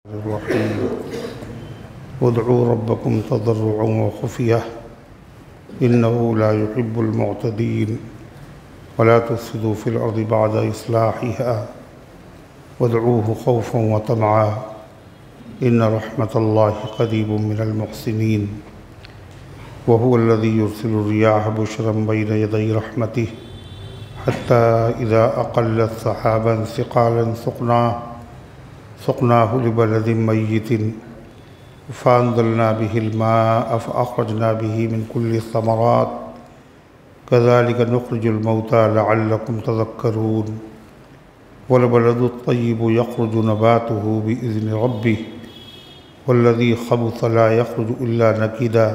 उदऊ रब्बकुम तदर्रुअन व खुफिय्या इन्नहु ला युहिब्बुल मुअतदीन वला तुफ़्सिदू फ़िल अर्दि बअद इस्लाहिहा वदऊहु खौफ़न व तमआ इन्न रहमतल्लाहि क़रीबुम मिनल मुहसिनीन व हुवल्लज़ी युरसिलु रियाह बुशरन बैन यदै रहमतिहि हत्ता इज़ा अक़ल्लत सहाबन सिक़ालन सुक़नाहु लिबलदिन मय्यतिन फ़अन्ज़लना बिहिल माअ फ़अख़रजना बिही मिन कुल्लि समरात कज़ालिक नुख़रिजुल मौता लअल्लकुम तज़क्करून वलबलदु त्तय्यिबु यख़रुजु नबातुहु बिइज़्नि रब्बिहि वल्लज़ी ख़बुथ ला यख़रुजु इल्ला नकीदा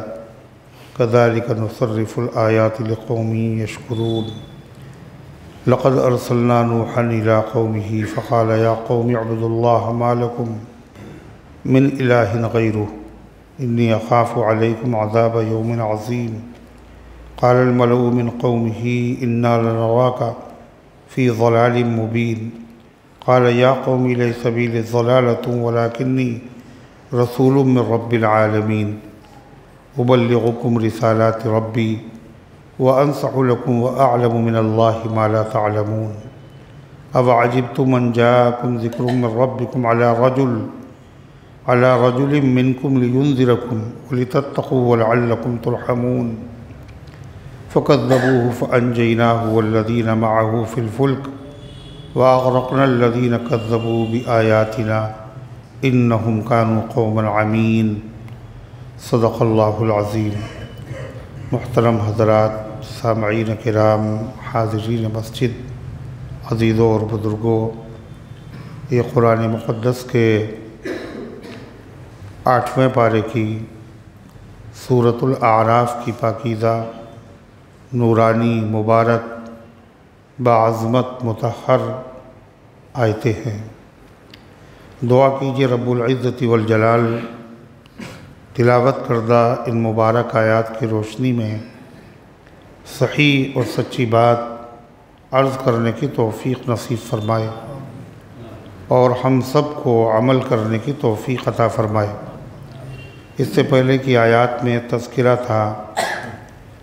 कज़ालिक नुसर्रिफ़ुल आयाति लिक़ौमिन यशकुरून लक़द अरसलना नूहन इला क़ौमिही फ़क़ाल या क़ौमि अअ्बुदुल्लाह मा लकुम मिन इलाहिन ग़ैरुहु इन्नी अख़ाफ़ु अलैकुम अज़ाब यौमिन अज़ीम क़ालल मलअु मिन क़ौमिही इन्ना लनराका फ़ी ज़लालिम मुबीन क़ाल या क़ौमि लैसा बी ज़लालतुन वलाकिन्नी रसूलुम मिन रब्बिल आलमीन उबल्लिग़ुकुम रिसालाति रब्बी व अंसहु लकुम व अअलमु मिनल्लाहि मा ला तअलमून अवअजिब्तुम अन जाअकुम ज़िक्रुम मिन रब्बिकुम अला रजुलिन मिनकुम लियुनज़िरकुम व लितत्तक़ू व लअल्लकुम तुरहमून फ़कज़्ज़बूहु फ़अंजयनाहु वल्लज़ीन मअहु फ़िल फ़ुल्क व अग़रक़ना अल्लज़ीन कज़्ज़बू बिआयातिना इन्नहुम कानू क़ौमन अमीन। सदक़ल्लाहुल अज़ीम। मुहतरम हज़रात, सामईन किराम, हाज़िरीन मस्जिद, अज़ीज़ों और बुज़ुर्गों, ये कुरान मुक़द्दस के 8वें पारे की सूरतुल आराफ की पाकीज़ा नूरानी मुबारक बाअज़मत मुतहर आयतें हैं। दुआ कीजिए रब्बुल इज़्ज़ति वल जलाल तिलावत करदा इन मुबारक आयात की रोशनी में सही और सच्ची बात अर्ज़ करने की तौफ़ीक़ नसीब फ़रमाए और हम सब को अमल करने की तौफ़ीक़ अता फ़रमाए। इससे पहले की आयात में तज़किरा था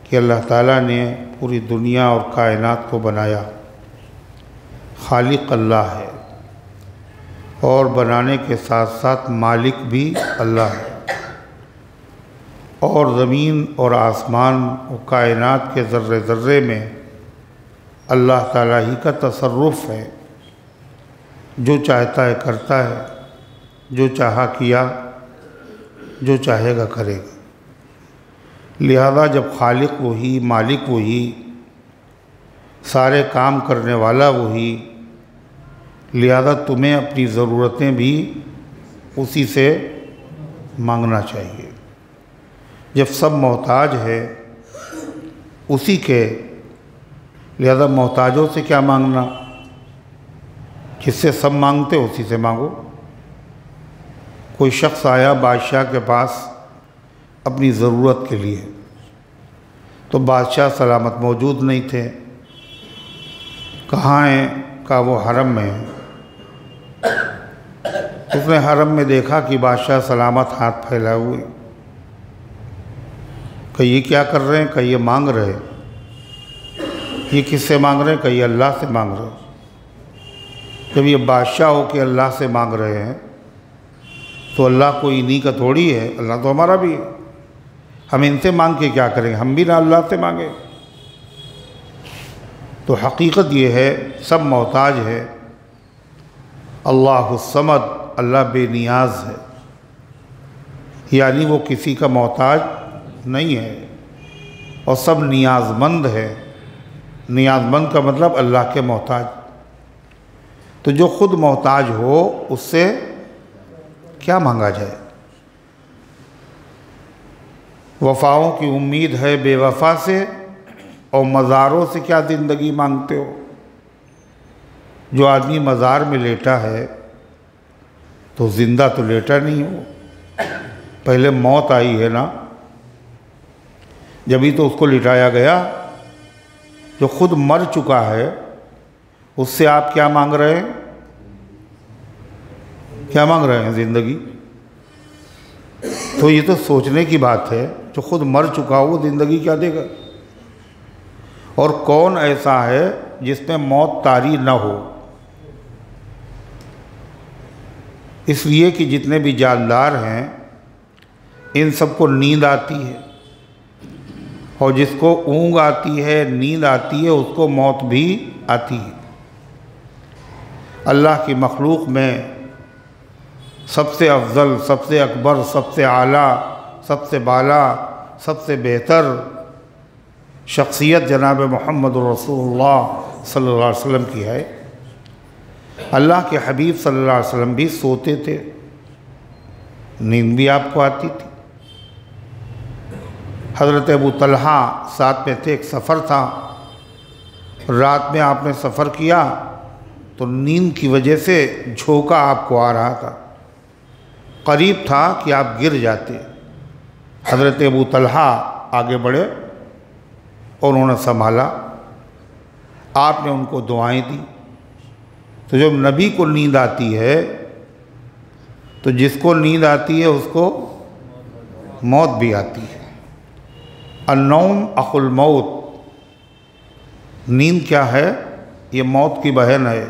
कि अल्लाह ताला ने पूरी दुनिया और कायनात को बनाया। खालिक अल्लाह है और बनाने के साथ साथ मालिक भी अल्लाह है और ज़मीन और आसमान और कायनात के ज़र्रे ज़र्रे में अल्लाह ताला ही का तसर्रुफ़ है। जो चाहता है करता है, जो चाहा किया, जो चाहेगा करेगा। लिहाजा जब खालिक वही, मालिक वही, सारे काम करने वाला वही, लिहाजा तुम्हें अपनी ज़रूरतें भी उसी से मांगना चाहिए। जब सब मोहताज है उसी के, लिहाजा मोहताजों से क्या मांगना, जिससे सब मांगते उसी से मांगो। कोई शख्स आया बादशाह के पास अपनी ज़रूरत के लिए, तो बादशाह सलामत मौजूद नहीं थे। कहाँ हैं? कहा वो हरम में है। उसने हरम में देखा कि बादशाह सलामत हाथ फैलाए हुए। कहीं ये क्या कर रहे हैं? कहीं ये मांग रहे हैं। ये किससे मांग रहे हैं? कहीं अल्लाह से मांग रहे हैं। जब ये बादशाह हो के अल्लाह से मांग रहे हैं तो अल्लाह कोई इन्हीं का थोड़ी है, अल्लाह तो हमारा भी है। हम इनसे मांग के क्या करेंगे? हम भी ना अल्लाह से मांगे। तो हकीकत ये है सब मोहताज है। अल्लाहुस्समद, अल्लाह बेनियाज़ है, यानी वो किसी का मोहताज नहीं है और सब नियाज़मंद है। नियाज़मंद का मतलब अल्लाह के मोहताज। तो जो ख़ुद मोहताज हो उससे क्या मांगा जाए? वफ़ाओं की उम्मीद है बेवफ़ा से और मज़ारों से क्या ज़िंदगी मांगते हो? जो आदमी मज़ार में लेटा है तो ज़िंदा तो लेटा नहीं हो, पहले मौत आई है ना, जब ही तो उसको लिटाया गया। जो खुद मर चुका है उससे आप क्या मांग रहे हैं? क्या मांग रहे हैं? ज़िंदगी। तो ये तो सोचने की बात है, जो खुद मर चुका हो वो ज़िंदगी क्या देगा? और कौन ऐसा है जिसमें मौत तारी न हो? इसलिए कि जितने भी जानदार हैं इन सबको नींद आती है, और जिसको ऊँघ आती है, नींद आती है, उसको मौत भी आती है। अल्लाह की मखलूक में सबसे अफजल, सबसे अकबर, सबसे आला, सबसे बाला, सबसे बेहतर शख्सियत जनाब मोहम्मद रसूलुल्लाह सल्लल्लाहु अलैहि वसल्लम की है। अल्लाह के हबीब सल्लल्लाहु अलैहि वसल्लम भी सोते थे, नींद भी आपको आती थी। हज़रत अबू तलहा साथ में थे, एक सफ़र था, रात में आपने सफ़र किया तो नींद की वजह से झोंका आपको आ रहा था, करीब था कि आप गिर जाते। हज़रत अबू तलहा आगे बढ़े और उन्होंने संभाला, आपने उनको दुआएं दी। तो जब नबी को नींद आती है तो जिसको नींद आती है उसको मौत भी आती है। अन्नौम अखुल मौत, नींद क्या है? ये मौत की बहन है।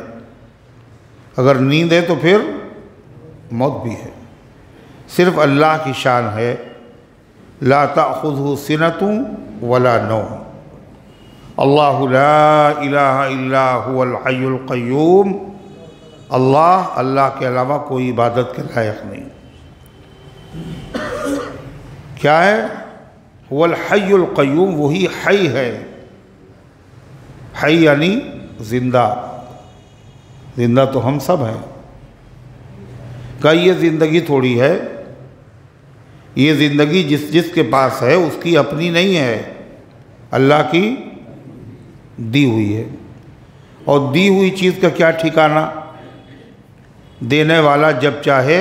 अगर नींद है तो फिर मौत भी है। सिर्फ अल्लाह की शान है, ला ताख़ुज़हु सिनतुन वला नौम, अल्लाहु ला इलाहा इल्ला हुवल हय्युल क़य्यूम। अल्लाह के अलावा कोई इबादत के लायक नहीं। क्या है? हुवल हय्युल क़य्यूम, वही हय है। हय यानी ज़िंदा, ज़िंदा तो हम सब हैं। का ये ज़िंदगी थोड़ी है, ये ज़िंदगी जिसके पास है उसकी अपनी नहीं है, अल्लाह की दी हुई है। और दी हुई चीज़ का क्या ठिकाना? देने वाला जब चाहे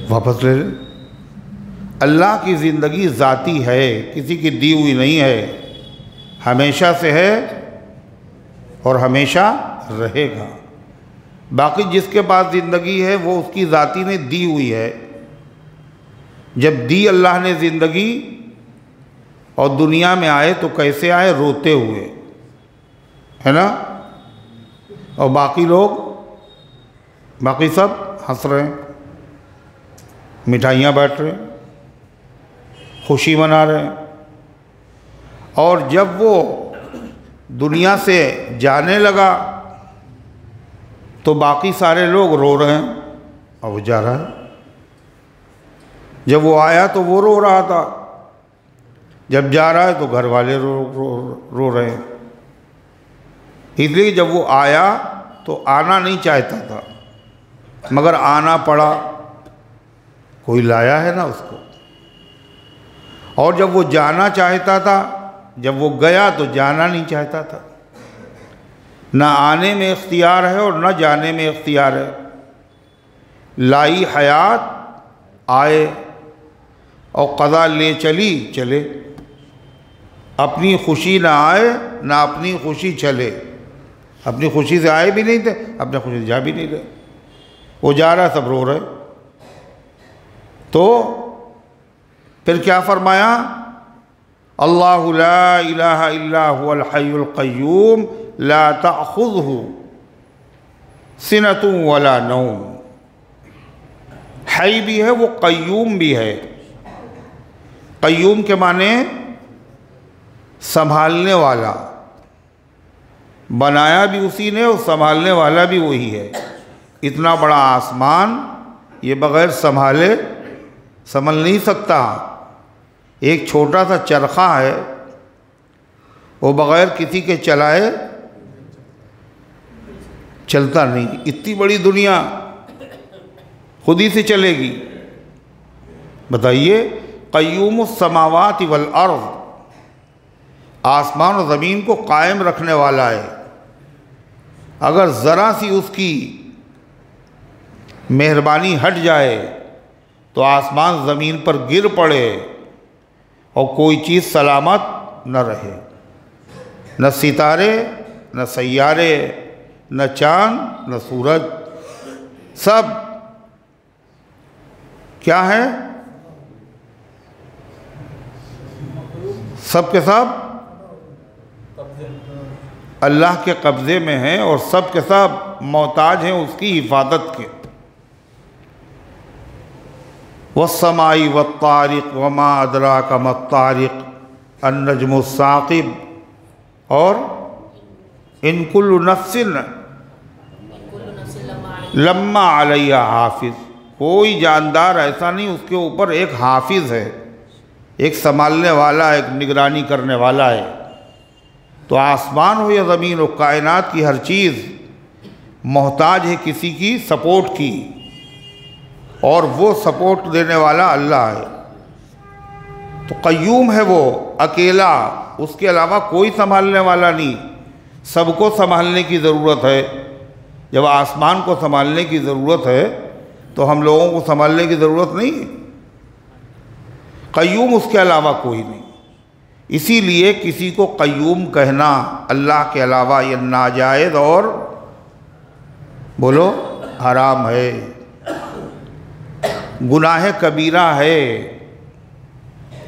वापस ले ले। अल्लाह की ज़िंदगी ज़ाती है, किसी की दी हुई नहीं है, हमेशा से है और हमेशा रहेगा। बाकी जिसके पास ज़िंदगी है वो उसकी ज़ाती ने दी हुई है। जब दी अल्लाह ने ज़िंदगी और दुनिया में आए तो कैसे आए? रोते हुए, है ना? और बाकी लोग, बाकी सब हंस रहे हैं, मिठाइयाँ बांट रहे हैं, खुशी मना रहे हैं। और जब वो दुनिया से जाने लगा तो बाकी सारे लोग रो रहे हैं और वो जा रहा है। जब वो आया तो वो रो रहा था, जब जा रहा है तो घर वाले रो रहे हैं। इसलिए जब वो आया तो आना नहीं चाहता था, मगर आना पड़ा, कोई लाया है ना उसको। और जब वो जाना चाहता था, जब वो गया तो जाना नहीं चाहता था। ना आने में इख्तियार है और न जाने में इख्तियार है। लाई हयात आए और क़ज़ा ले चली चले, अपनी खुशी ना आए ना अपनी खुशी चले। अपनी खुशी से आए भी नहीं थे, अपनी खुशी से जा भी नहीं रहे। वो जा रहा, सब रो रहे। तो फिर क्या फरमाया? अल्लाहु ला इलाहा इल्ला हुवल हय्युल क़य्यूम ला ताख़ुज़हु सिनतुन वला नौम। हय भी है वो, क़य्यूम भी है। क़य्यूम के माने संभालने वाला, बनाया भी उसी ने और संभालने वाला भी वही है। इतना बड़ा आसमान ये बग़ैर संभाले संभल नहीं सकता। एक छोटा सा चरखा है, वो बग़ैर किसी के चलाए चलता नहीं। इतनी बड़ी दुनिया खुद ही से चलेगी? बताइए। क़य्यूमुस समावाति वल अर्ज़, आसमान और ज़मीन को कायम रखने वाला है। अगर ज़रा सी उसकी मेहरबानी हट जाए तो आसमान ज़मीन पर गिर पड़े और कोई चीज़ सलामत न रहे। न सितारे, न सैयारे, न चाँद, न सूरज। सब क्या है? सब के सब अल्लाह के कब्ज़े में हैं और सब के सब मोहताज हैं उसकी हिफाजत के। वस्समाई वत्तारिक़ वमा अदराका मत्तारिक़ अन्नजमु साक़िब और इन कुल्लु नफ्सिन लम्मा अलैहा हाफिज़। कोई जानदार ऐसा नहीं उसके ऊपर एक हाफिज़ है, एक संभालने वाला, एक निगरानी करने वाला है। तो आसमान हो या ज़मीन हो, कायनात की हर चीज़ मोहताज है किसी की सपोर्ट की, और वो सपोर्ट देने वाला अल्लाह है। तो क़य्यूम है वो अकेला, उसके अलावा कोई संभालने वाला नहीं। सबको संभालने की ज़रूरत है। जब आसमान को संभालने की ज़रूरत है तो हम लोगों को संभालने की ज़रूरत नहीं है। क़य्यूम उसके अलावा कोई नहीं। इसीलिए किसी को क़य्यूम कहना अल्लाह के अलावा ये नाजायज़ और बोलो हराम है, गुनाह कबीरा है,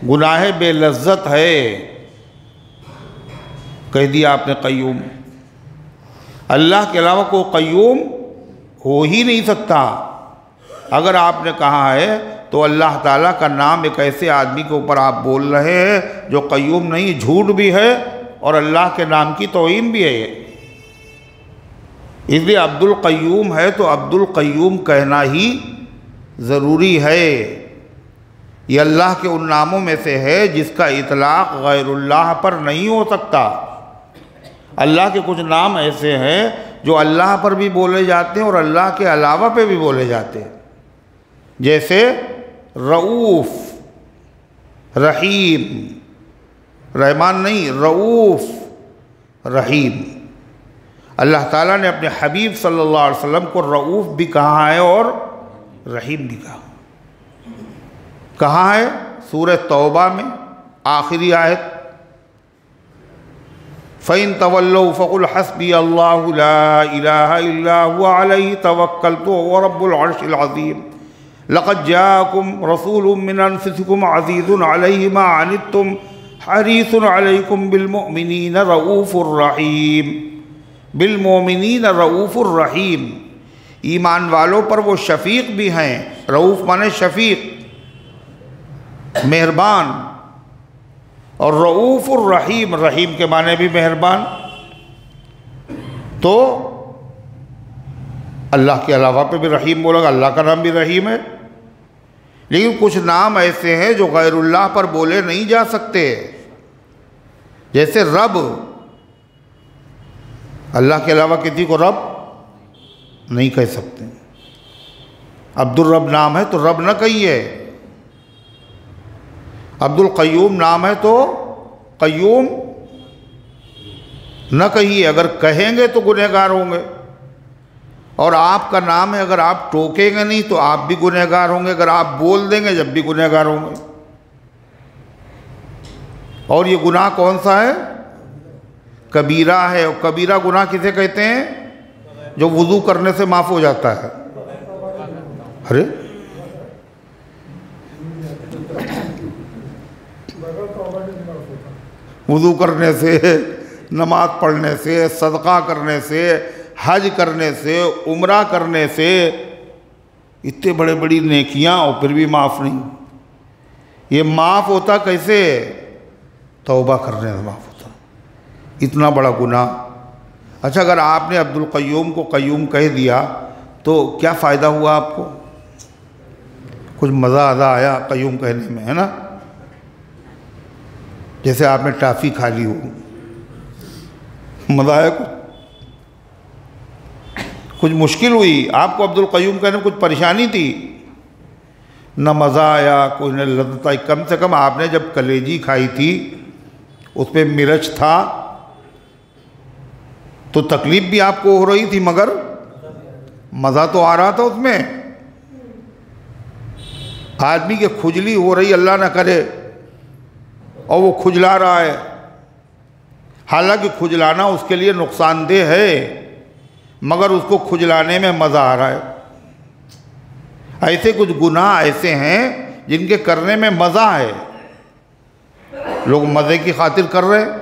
गुनाह बेलज़्ज़त है। कह दिया आपने क़य्यूम। अल्लाह के अलावा कोई क़य्यूम हो ही नहीं सकता। अगर आपने कहा है तो अल्लाह ताला का नाम एक ऐसे आदमी के ऊपर आप बोल रहे हैं जो क़य्यूम नहीं, झूठ भी है और अल्लाह के नाम की तौहीन भी है। इसलिए अब्दुल क़य्यूम है तो अब्दुल क़य्यूम कहना ही ज़रूरी है। ये अल्लाह के उन नामों में से है जिसका इतलाक़ गैरुल्लाह पर नहीं हो सकता। अल्लाह के कुछ नाम ऐसे हैं जो अल्लाह पर भी बोले जाते हैं और अल्लाह के अलावा पे भी बोले जाते हैं। जैसे रऊफ़, रहीम, रहमान नहीं, रऊफ़, रहीम। अल्लाह ताला ने अपने हबीब सल्लल्लाहु अलैहि वसल्लम को रऊफ़ भी कहा है और रहीम भी कहा। कहाँ है? सूरह तौबा में आखिरी आयत, फ़इन तवल्लौ फ़क़ुल हस्बी अल्लाहु ला इलाहा इल्ला हुवा अलैहि तवक्कलतु व रब्बुल अर्शिल अज़ीम लक़द जाअकुम रसूलुम मिन अनफुसिकुम अज़ीज़ुन अलैहि मा अनित्तुम हरीसुन अलैकुम बिल मुमिनीन रऊफ़ुर रहीम। बिल मुमिनीन रऊफ़ुर रहीम, ईमान वालों पर वो शफ़ीक़ भी हैं। रऊफ़ माने शफ़ीक़, मेहरबान, और रऊफ़ुर रहीम, रहीम के माने भी मेहरबान। तो अल्लाह के अलावा पे भी रहीम बोला, अल्लाह का नाम भी रहीम है। लेकिन कुछ नाम ऐसे हैं जो गैरुल्लाह पर बोले नहीं जा सकते। जैसे रब, अल्लाह के अलावा किसी को रब नहीं कह सकते। अब्दुल रब नाम है तो रब न कहिए। अब्दुल क़य्यूम नाम है तो क़य्यूम न कहिए। अगर कहेंगे तो गुनहगार होंगे। और आपका नाम है, अगर आप टोकेंगे नहीं तो आप भी गुनहगार होंगे, अगर आप बोल देंगे जब भी गुनहगार होंगे। और ये गुनाह कौन सा है? कबीरा है। और कबीरा गुनाह किसे कहते हैं? जो वुज़ू करने से माफ़ हो जाता है। अरे वुज़ू करने से, नमाज पढ़ने से, सदका करने से, हज करने से, उम्रा करने से, इतने बड़े बड़ी नेकियां और फिर भी माफ़ नहीं। ये माफ़ होता कैसे? तौबा करने से माफ़ होता। इतना बड़ा गुनाह। अच्छा, अगर आपने अब्दुल क़य्यूम को क़य्यूम कह दिया तो क्या फ़ायदा हुआ आपको? कुछ मज़ा आया क़य्यूम कहने में, है ना? जैसे आपने टॉफ़ी खा ली हो, मज़ा आया? कुछ मुश्किल हुई आपको अब्दुल क़य्यूम कहने में? कुछ परेशानी थी? न मज़ा आया, कोई न लज़्ज़त आई। कम से कम आपने जब कलेजी खाई थी उस पर मिर्च था तो तकलीफ़ भी आपको हो रही थी, मगर मज़ा तो आ रहा था उसमें। आदमी के खुजली हो रही, अल्लाह ना करे, और वो खुजला रहा है। हालांकि खुजलाना उसके लिए नुकसानदेह है, मगर उसको खुजलाने में मज़ा आ रहा है। ऐसे कुछ गुनाह ऐसे हैं जिनके करने में मज़ा है, लोग मज़े की खातिर कर रहे हैं,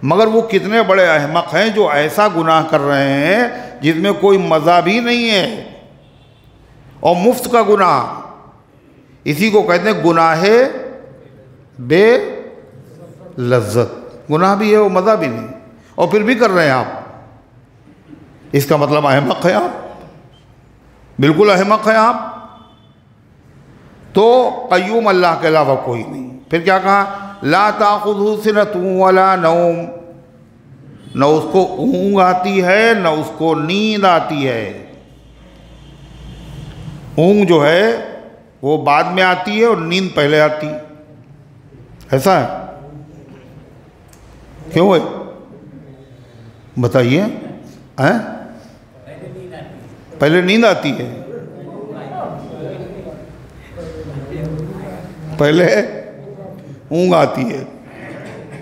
मगर वो कितने बड़े अहमक हैं जो ऐसा गुनाह कर रहे हैं जिसमें कोई मज़ा भी नहीं है और मुफ्त का गुनाह। इसी को कहते हैं गुनाहे बे लज्जत। गुनाह भी है वो मज़ा भी नहीं, और फिर भी कर रहे हैं आप। इसका मतलब अहमक है आप, बिल्कुल अहमक है आप। तो क़य्यूम अल्लाह के अलावा कोई नहीं। फिर क्या कहा? ला ताख़ुज़हु सिनतुन वला नौम, न उसको ऊँघ आती है न उसको नींद आती है। ऊँघ जो है वो बाद में आती है और नींद पहले आती है, ऐसा है? क्यों है बताइए? हैं? पहले नींद आती है, पहले ऊँघ आती है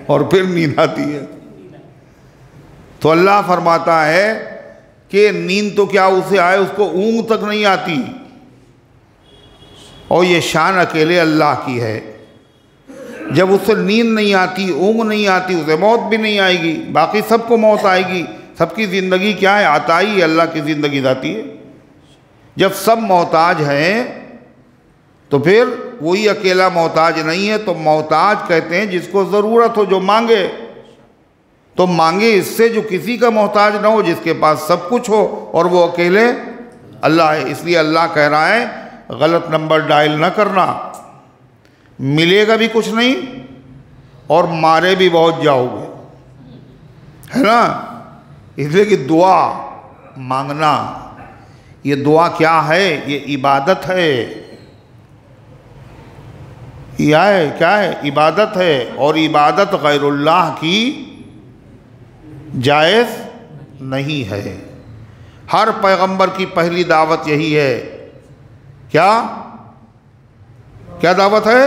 और फिर नींद आती है। तो अल्लाह फरमाता है कि नींद तो क्या उसे आए, उसको ऊँघ तक नहीं आती, और ये शान अकेले अल्लाह की है। जब उससे नींद नहीं आती, ऊँघ नहीं आती, उसे मौत भी नहीं आएगी। बाकी सबको मौत आएगी, सबकी ज़िंदगी क्या है? अताई अल्लाह की ज़िंदगी जाती है। जब सब मोहताज हैं तो फिर वही अकेला मोहताज नहीं है। तो मोहताज कहते हैं जिसको ज़रूरत हो, जो मांगे तो मांगे इससे जो किसी का मोहताज ना हो, जिसके पास सब कुछ हो, और वो अकेले अल्लाह है। इसलिए अल्लाह कह रहा है गलत नंबर डायल ना करना, मिलेगा भी कुछ नहीं और मारे भी बहुत जाओगे, है ना? इसलिए कि दुआ मांगना, ये दुआ क्या है? ये इबादत है। यह है क्या है? इबादत है। और इबादत गैरुल्लाह की जायज़ नहीं है। हर पैगंबर की पहली दावत यही है। क्या क्या दावत है?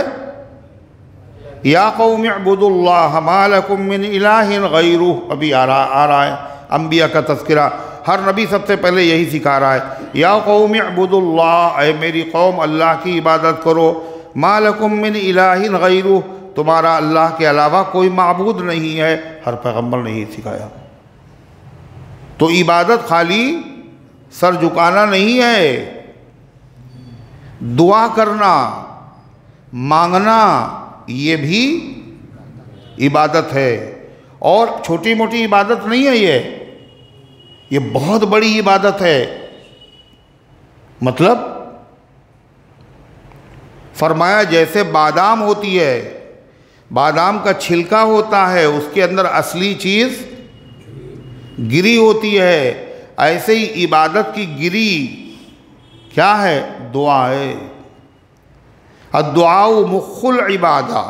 या कौम इअ्बुदुल्लाह मा लकुम मिन इलाहिन गैरुह। अभी आ रहा है अंबिया का तज़किरा। हर नबी सबसे पहले यही सिखा रहा है, या कौम इअ्बुदुल्लाह, ऐ मेरी कौम अल्लाह की इबादत करो। मा लकुम मिन इलाहिन गैरुह, तुम्हारा अल्लाह के अलावा कोई माबूद नहीं है। हर पैगंबर ने यही सिखाया। तो इबादत खाली सर झुकाना नहीं है, दुआ करना, मांगना, ये भी इबादत है। और छोटी मोटी इबादत नहीं है ये बहुत बड़ी इबादत है। मतलब फरमाया जैसे बादाम होती है, बादाम का छिलका होता है, उसके अंदर असली चीज़ गिरी होती है, ऐसे ही इबादत की गिरी क्या है? दुआ है। अद्दुआउ मुख्खुल इबादा,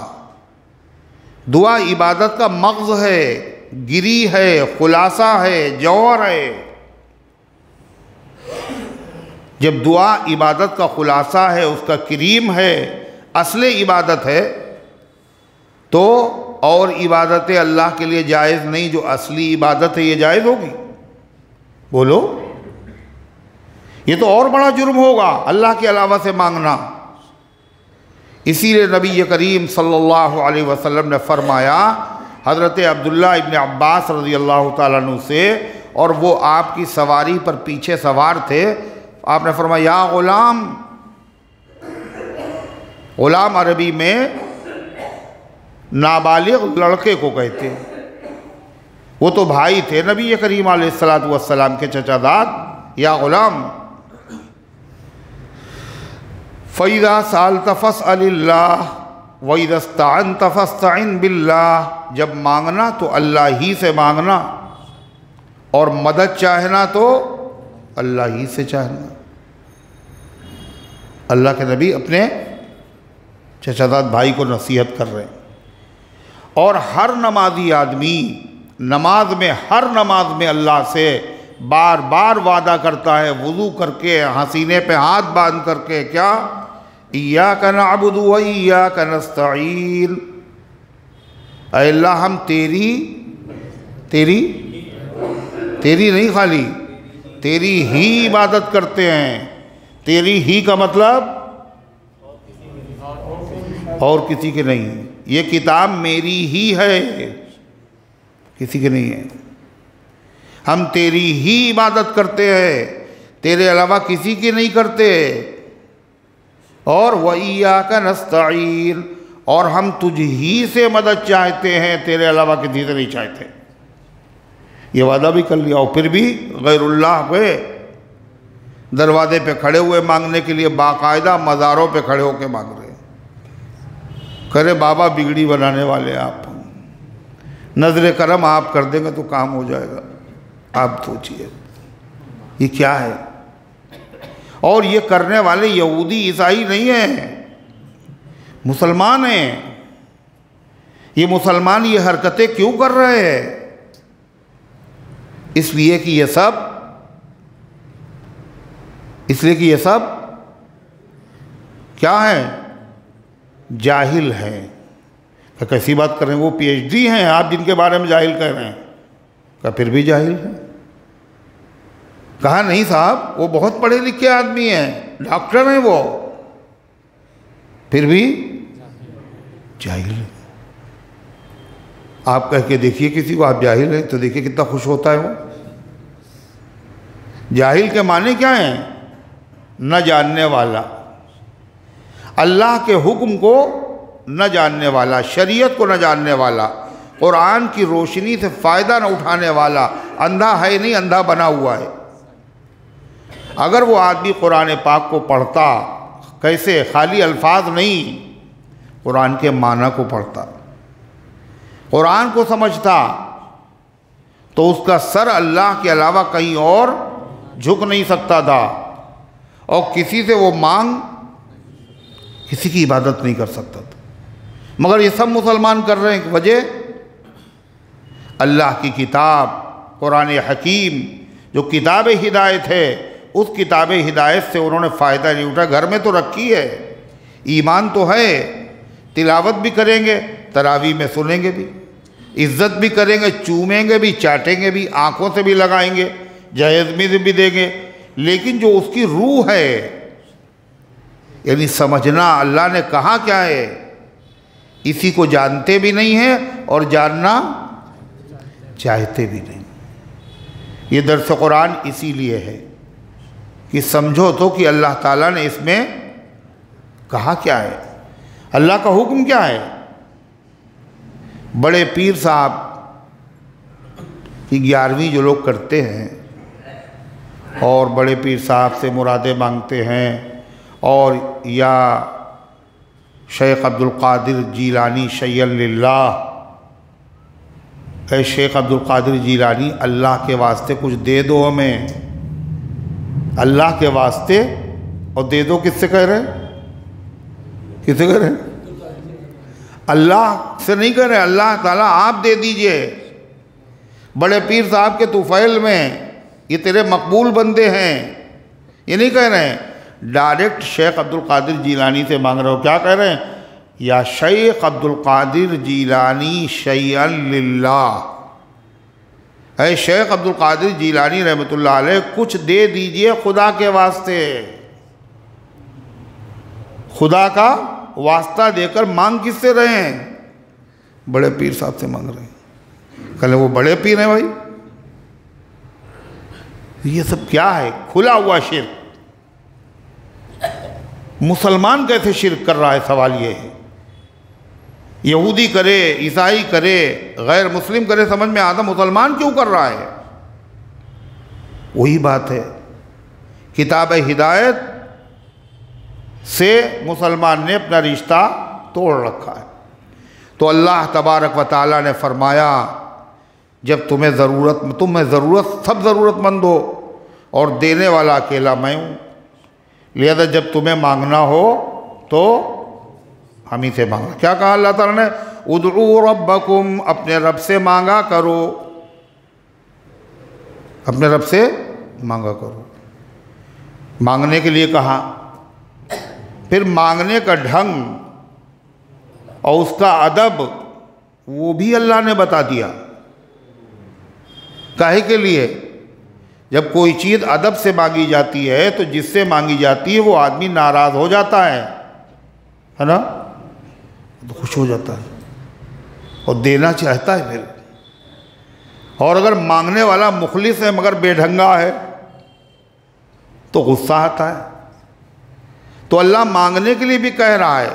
दुआ इबादत का मग़ज़ है, गिरी है, खुलासा है, जौहर है। जब दुआ इबादत का खुलासा है, उसका करीम है, असले इबादत है, तो और इबादतें अल्लाह के लिए जायज़ नहीं, जो असली इबादत है ये जायज़ होगी? बोलो, ये तो और बड़ा जुर्म होगा अल्लाह के अलावा से मांगना। इसीलिए नबी करीम सल्लल्लाहु अलैहि वसल्लम ने फरमाया हज़रत अब्दुल्ला इब्न अब्बास रज़ियल्लाहु ताला अन्हु से, और वो आपकी सवारी पर पीछे सवार थे, आपने फरमाया या ग़ुलाम। ग़ुलाम अरबी में नाबालिग लड़के को कहते हैं। वो तो भाई थे नबी करीम अलैहिस्सलातु वस्सलाम के चचादाद। या ग़ुलाम फ़इज़ा सअल्त फ़स्अलिल्लाह वइज़ा इस्तअन्त फ़स्तइन बिल्लाह। जब मांगना तो अल्लाह ही से मांगना, और मदद चाहना तो अल्लाह ही से चाहना। अल्लाह के नबी अपने चचादाद भाई को नसीहत कर रहे हैं। और हर नमाजी आदमी नमाज में, हर नमाज में अल्लाह से बार बार वादा करता है, वुज़ू करके, हसीने पे हाथ बांध करके, क्या? इय्याका नअबुदु व इय्याका नस्तईन। ऐ अल्लाह हम तेरी नहीं, खाली तेरी ही इबादत करते हैं, तेरी ही का मतलब और किसी के नहीं। ये किताब मेरी ही है, किसी के नहीं है। हम तेरी ही इबादत करते हैं, तेरे अलावा किसी की नहीं करते। और वइय्याका नस्तईन, और हम तुझ ही से मदद चाहते हैं, तेरे अलावा किसी से नहीं चाहते। ये वादा भी कर लिया, और फिर भी गैरुल्लाह पे दरवाजे पे खड़े हुए मांगने के लिए, बाकायदा मज़ारों पे खड़े होकर मांग रहे। करे बाबा बिगड़ी बनाने वाले आप, नजर करम आप कर देंगे तो काम हो जाएगा। आप सोचिए ये क्या है। और ये करने वाले यहूदी ईसाई नहीं हैं, मुसलमान हैं। ये मुसलमान ये हरकतें क्यों कर रहे हैं? इसलिए कि ये सब क्या है? जाहिल हैं। तो कैसी बात कर रहे हैं? वो पीएचडी हैं, आप जिनके बारे में जाहिल कह रहे हैं, क्या फिर भी जाहिल हैं? कहा नहीं साहब, वो बहुत पढ़े लिखे आदमी हैं, डॉक्टर हैं वो, फिर भी जाहिल है। आप कह के देखिए किसी को आप जाहिल हैं, तो देखिए कितना खुश होता है वो। जाहिल के माने क्या हैं? न जानने वाला, अल्लाह के हुक्म को न जानने वाला, शरीयत को न जानने वाला, कुरान की रोशनी से फ़ायदा न उठाने वाला। अंधा है नहीं, अंधा बना हुआ है। अगर वो आदमी कुरान पाक को पढ़ता, कैसे? खाली अल्फाज नहीं, कुरान के माना को पढ़ता, कुरान को समझता, तो उसका सर अल्लाह के अलावा कहीं और झुक नहीं सकता था, और किसी से वो किसी की इबादत नहीं कर सकता था। मगर ये सब मुसलमान कर रहे हैं। वजह अल्लाह की किताब कुरान हकीम, जो किताब हिदायत है, उस किताब हिदायत से उन्होंने फ़ायदा नहीं उठा। घर में तो रखी है, ईमान तो है, तिलावत भी करेंगे, तरावी में सुनेंगे भी, इज़्ज़त भी करेंगे, चूमेंगे भी, चाटेंगे भी, आँखों से भी लगाएंगे, जहेज़ में भी देंगे, लेकिन जो उसकी रूह है, यानी समझना अल्लाह ने कहा क्या है, इसी को जानते भी नहीं हैं और जानना चाहते भी नहीं। ये दर्स कुरान इसीलिए है कि समझो तो कि अल्लाह ताला ने इसमें कहा क्या है, अल्लाह का हुक्म क्या है। बड़े पीर साहब की 11वीं जो लोग करते हैं और बड़े पीर साहब से मुरादें मांगते हैं, और या शेख अब्दुल कादिर जीलानी शय्यन लिल्लाह, ऐ शेख अब्दुल कादिर जीलानी अल्लाह के वास्ते कुछ दे दो हमें, अल्लाह के वास्ते। और दे दो किससे कह रहे हैं? किससे कह रहे हैं? अल्लाह से नहीं कह रहे, अल्लाह ताला आप दे दीजिए। बड़े पीर साहब के तुफैल में ये तेरे मकबूल बंदे हैं, ये नहीं कह रहे हैं। डायरेक्ट शेख अब्दुल कादिर जीलानी से मांग रहे हो। क्या कह रहे हैं? या शेख अब्दुल कादिर जीलानी शय्यन लिल्लाह, है शेख अब्दुल कादिर जीलानी रहमतुल्लाह अलैह कुछ दे दीजिए खुदा के वास्ते। खुदा का वास्ता देकर मांग किससे रहे हैं? बड़े पीर साहब से मांग रहे हैं। कल वो बड़े पीर हैं भाई। ये सब क्या है? खुला हुआ शिर्क। मुसलमान कैसे शिर्क कर रहा है, सवाल ये है। यहूदी करे, ईसाई करे, गैर मुस्लिम करे, समझ में आता, मुसलमान क्यों कर रहा है? वही बात है, किताब हिदायत से मुसलमान ने अपना रिश्ता तोड़ रखा है। तो अल्लाह तबारक व तआला ने फरमाया, जब तुम्हें ज़रूरत सब ज़रूरतमंद हो और देने वाला अकेला मैं हूँ, लिहाजा जब तुम्हें मांगना हो तो हम ही से मांगना। क्या कहा अल्लाह ताला ने? उदउ रब्बकुम, अपने रब से मांगा करो, अपने रब से मांगा करो। मांगने के लिए कहा, फिर मांगने का ढंग और उसका अदब वो भी अल्लाह ने बता दिया। काहे के लिए? जब कोई चीज़ अदब से मांगी जाती है तो जिससे मांगी जाती है वो आदमी नाराज़ हो जाता है ना, तो खुश हो जाता है और देना चाहता है फिर। और अगर मांगने वाला मुखलिस है मगर बेढंगा है तो गुस्सा आता है। तो अल्लाह मांगने के लिए भी कह रहा है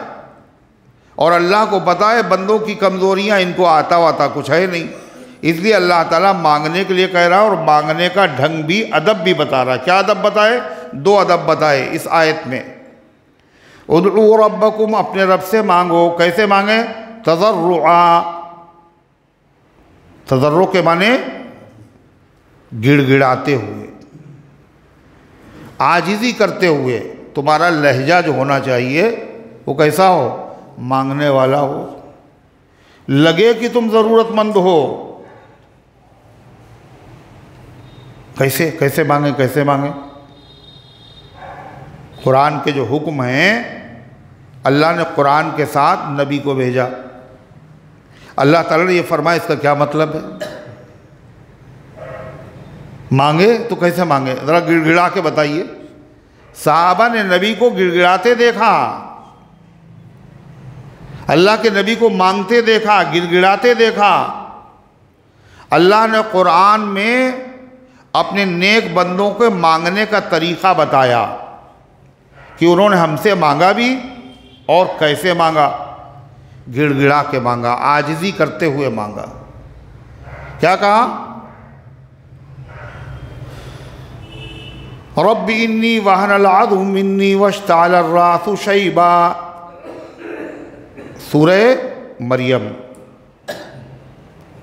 और अल्लाह को पता है बंदों की कमज़ोरियाँ, इनको आता वाता कुछ है नहीं, इसलिए अल्लाह ताला मांगने के लिए कह रहा है और मांगने का ढंग भी, अदब भी बता रहा है। क्या अदब बताए? 2 अदब बताए इस आयत में। उदउ रब्बकुम, अपने रब से मांगो। कैसे मांगे? तज़र्रुआ, तज़र्रु के माने गिड़गिड़ाते हुए, आजिज़ी करते हुए। तुम्हारा लहजा जो होना चाहिए वो कैसा हो? मांगने वाला हो, लगे कि तुम ज़रूरतमंद हो। कैसे कैसे मांगे? कैसे मांगे? कुरान के जो हुक्म हैं, अल्लाह ने कुरान के साथ नबी को भेजा। अल्लाह ताला ने ये फरमाया, इसका क्या मतलब है? मांगे तो कैसे मांगे? ज़रा गिड़गिड़ा के बताइए। साहबा ने नबी को गिड़गिड़ाते देखा, अल्लाह के नबी को मांगते देखा, गिड़गिड़ाते देखा। अल्लाह ने कुरान में अपने नेक बंदों के मांगने का तरीक़ा बताया कि उन्होंने हमसे मांगा भी और कैसे मांगा। गिड़गिड़ा के मांगा, आजिज़ी करते हुए मांगा। क्या कहा? रब्बी इन्नी वहनल अज़्मु मिन्नी वश्तअल अर्रासु शैबा, सूरह मरियम।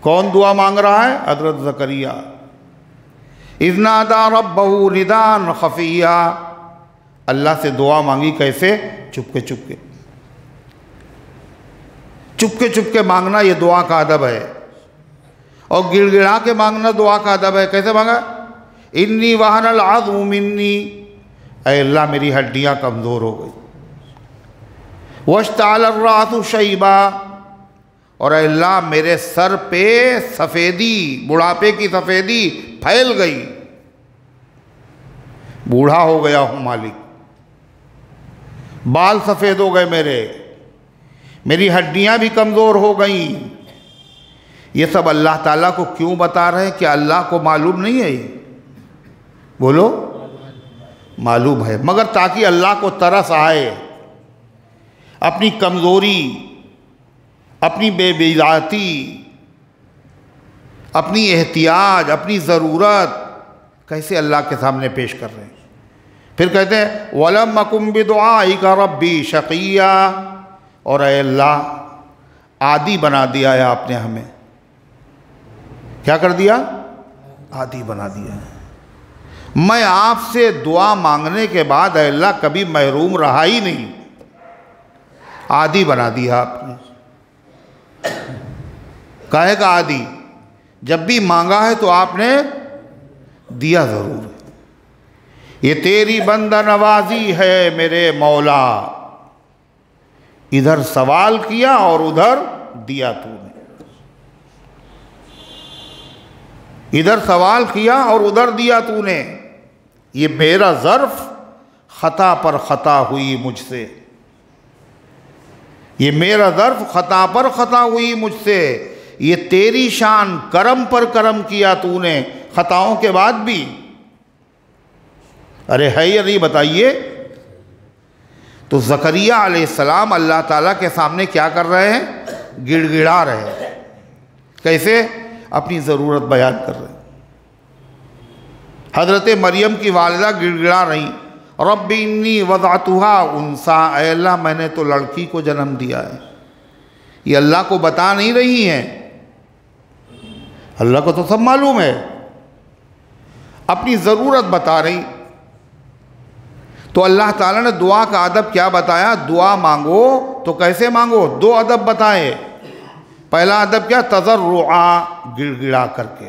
कौन दुआ मांग रहा है? हज़रत ज़करिया। इज़ नादा रब्बहु निदान खफ़िया, अल्लाह से दुआ मांगी। कैसे? चुपके चुपके, चुपके चुपके मांगना, ये दुआ का अदब है। और गिड़गिड़ा के मांगना दुआ का अदब है। कैसे मांगा? इन्नी वहनल अज़्मु मिन्नी, ऐ अल्लाह मेरी हड्डियाँ कमज़ोर हो गई। वश्तअल अर्रासु शैबा, और ऐ अल्लाह मेरे सर पे सफ़ेदी, बुढ़ापे की सफ़ेदी फैल गई, बूढ़ा हो गया हूँ मालिक, बाल सफ़ेद हो गए मेरी हड्डियाँ भी कमज़ोर हो गईं। ये सब अल्लाह ताला को क्यों बता रहे हैं? कि अल्लाह को मालूम नहीं है? बोलो, मालूम है, मगर ताकि अल्लाह को तरस आए, अपनी कमज़ोरी, अपनी बेबिज़ाती, अपनी एहतियाज, अपनी ज़रूरत कैसे अल्लाह के सामने पेश कर रहे हैं। फिर कहते हैं वलम अकुम बिदुआइका रब्बी शक़िया, और ऐ अल्लाह आदी बना दिया है आपने हमें। क्या कर दिया? आदी बना दिया। मैं आपसे दुआ मांगने के बाद ऐ अल्लाह कभी महरूम रहा ही नहीं, आदी बना दिया आपने। काहे का आदी? जब भी मांगा है तो आपने दिया ज़रूर है। ये तेरी बंदा नवाजी है मेरे मौला, इधर सवाल किया और उधर दिया तूने, इधर सवाल किया और उधर दिया तूने। ये मेरा ज़र्फ़ ख़ता पर ख़ता हुई मुझसे, ये मेरा ज़र्फ़ ख़ता पर ख़ता हुई मुझसे। ये तेरी शान, करम पर करम किया तूने, ख़ताओं के बाद भी। अरे है या नहीं बताइए? तो ज़करिया अलैहिस्सलाम अल्लाह ताला के सामने क्या कर रहे हैं? गिड़गिड़ा रहे हैं। कैसे? अपनी ज़रूरत बयान कर रहे हैं। हज़रत मरियम की वालिदा गिड़गिड़ा रही, रब्बी इन्नी वज़अतुहा उन्सा, ऐ अल्लाह मैंने तो लड़की को जन्म दिया है। ये अल्लाह को बता नहीं रही हैं, अल्लाह को तो सब मालूम है, अपनी ज़रूरत बता रही। तो अल्लाह ताला ने दुआ का अदब क्या बताया? दुआ मांगो तो कैसे मांगो? 2 अदब बताए। पहला अदब क्या? तज़र्रुआ, गिड़गिड़ा करके।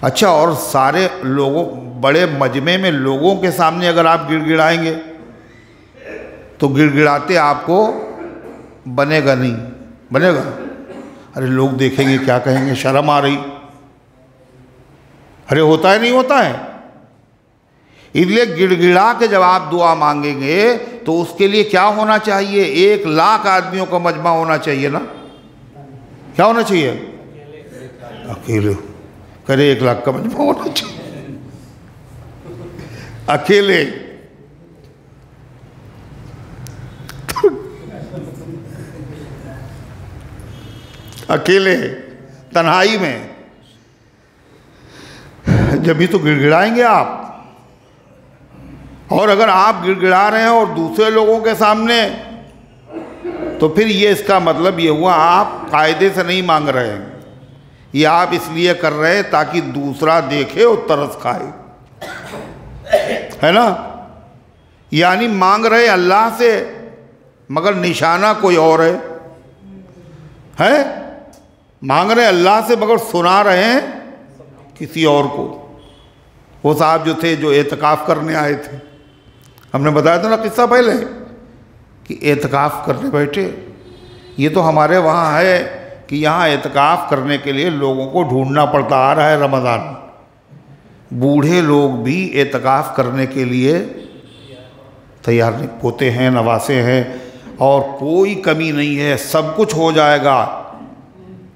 अच्छा, और सारे लोगों, बड़े मजमे में लोगों के सामने अगर आप गिड़गिड़ाएंगे तो गिड़गिड़ाते आपको बनेगा नहीं, बनेगा? अरे लोग देखेंगे क्या कहेंगे, शर्म आ रही अरे होता है, नहीं होता है। इसलिए गिड़गिड़ा के जब आप दुआ मांगेंगे तो उसके लिए क्या होना चाहिए? 1,00,000 आदमियों का मजमा होना चाहिए ना। क्या होना चाहिए? अकेले करे 1,00,000 का मजमा होना चाहिए। अकेले अकेले तन्हाई में जब भी तो गिड़गिड़ाएंगे आप। और अगर आप गिड़गिड़ा रहे हैं और दूसरे लोगों के सामने, तो फिर ये इसका मतलब ये हुआ आप कायदे से नहीं मांग रहे हैं, ये आप इसलिए कर रहे हैं ताकि दूसरा देखे और तरस खाए, है ना। यानी मांग रहे अल्लाह से मगर निशाना कोई और है। मांग रहे अल्लाह से मगर सुना रहे हैं किसी और को। वो साहब जो थे, जो एतकाफ़ करने आए थे, हमने बताया था ना किस्सा पहले कि एतकाफ़ करने बैठे। ये तो हमारे वहाँ है कि यहाँ एतकाफ़ करने के लिए लोगों को ढूंढना पड़ता। आ रहा है रमज़ान, बूढ़े लोग भी एतकाफ़ करने के लिए तैयार नहीं, पोते हैं, नवासे हैं, और कोई कमी नहीं है, सब कुछ हो जाएगा।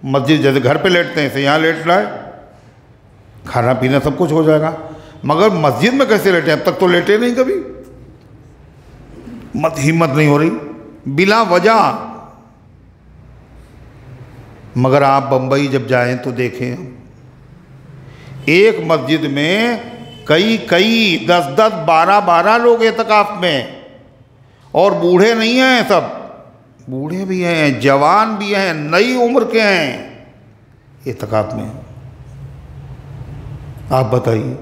मस्जिद जैसे घर पे लेटते हैं, ऐसे यहाँ लेट रहा है, खाना पीना सब कुछ हो जाएगा। मगर मस्जिद में कैसे लेटे? अब तक तो लेटे नहीं कभी, हिम्मत नहीं हो रही बिला वजह। मगर आप बंबई जब जाएं तो देखें, एक मस्जिद में कई 10-10, 12-12 लोग एतकाफ में, और बूढ़े नहीं हैं, सब बूढ़े भी हैं, जवान भी हैं, नई उम्र के हैं एतकाफ में। आप बताइए।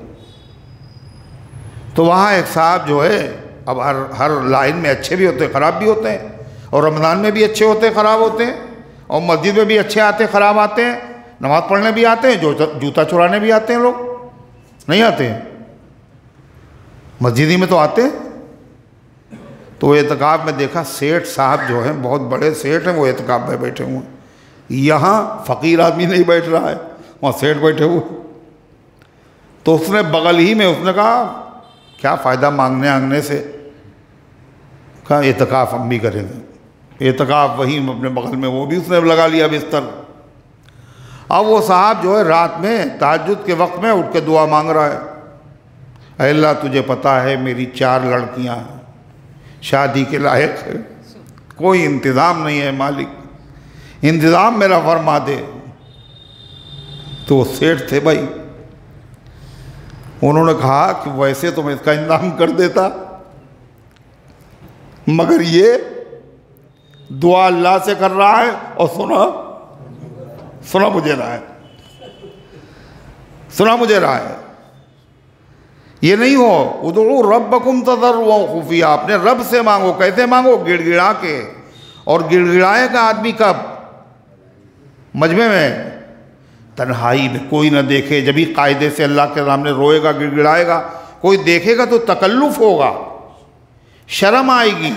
तो वहाँ एक साहब जो है, अब हर लाइन में अच्छे भी होते हैं, ख़राब भी होते हैं, और रमज़ान में भी अच्छे होते हैं, ख़राब होते हैं, और मस्जिद में भी अच्छे आते हैं, ख़राब आते हैं, नमाज़ पढ़ने भी आते हैं, जो जूता चुराने भी आते हैं। लोग नहीं आते हैं, मस्जिद ही में तो आते हैं। तो एतकाफ़ में देखा सेठ साहब जो हैं, बहुत बड़े सेठ हैं, वो एतकाफ़ में बैठे हुए हैं। यहाँ फ़कीर आदमी नहीं बैठ रहा है, वहाँ सेठ बैठे हुए। तो उसने बगल ही में उसने कहा क्या फ़ायदा मांगने आंगने से, कहा एतकाफ़ हम भी करेंगे। एतकाफ़ वहीं अपने बगल में, वो भी उसने लगा लिया बिस्तर। अब वो साहब जो है रात में तहज्जुद के वक्त में उठ के दुआ मांग रहा है, ऐ अल्लाह तुझे पता है मेरी 4 लड़कियां हैं, शादी के लायक है, कोई इंतज़ाम नहीं है मालिक, इंतज़ाम मेरा फरमा दे। तो वो सेठ थे भाई, उन्होंने कहा कि वैसे तो मैं इसका इंतज़ाम कर देता, मगर ये दुआ अल्लाह से कर रहा है और सुना मुझे रहा है, सुना मुझे रहा है। ये नहीं हो, उदउ रब्बकुम तज़र्रुअन व खुफिया, अपने रब से मांगो। कैसे मांगो? गिड़गिड़ा के। और गिड़गिड़ाएगा आदमी कब? मजमे में, तन्हाई में, कोई ना देखे, जब भी कायदे से अल्लाह के सामने रोएगा, गिड़गिड़ाएगा। कोई देखेगा तो तकल्लुफ़ होगा, शर्म आएगी,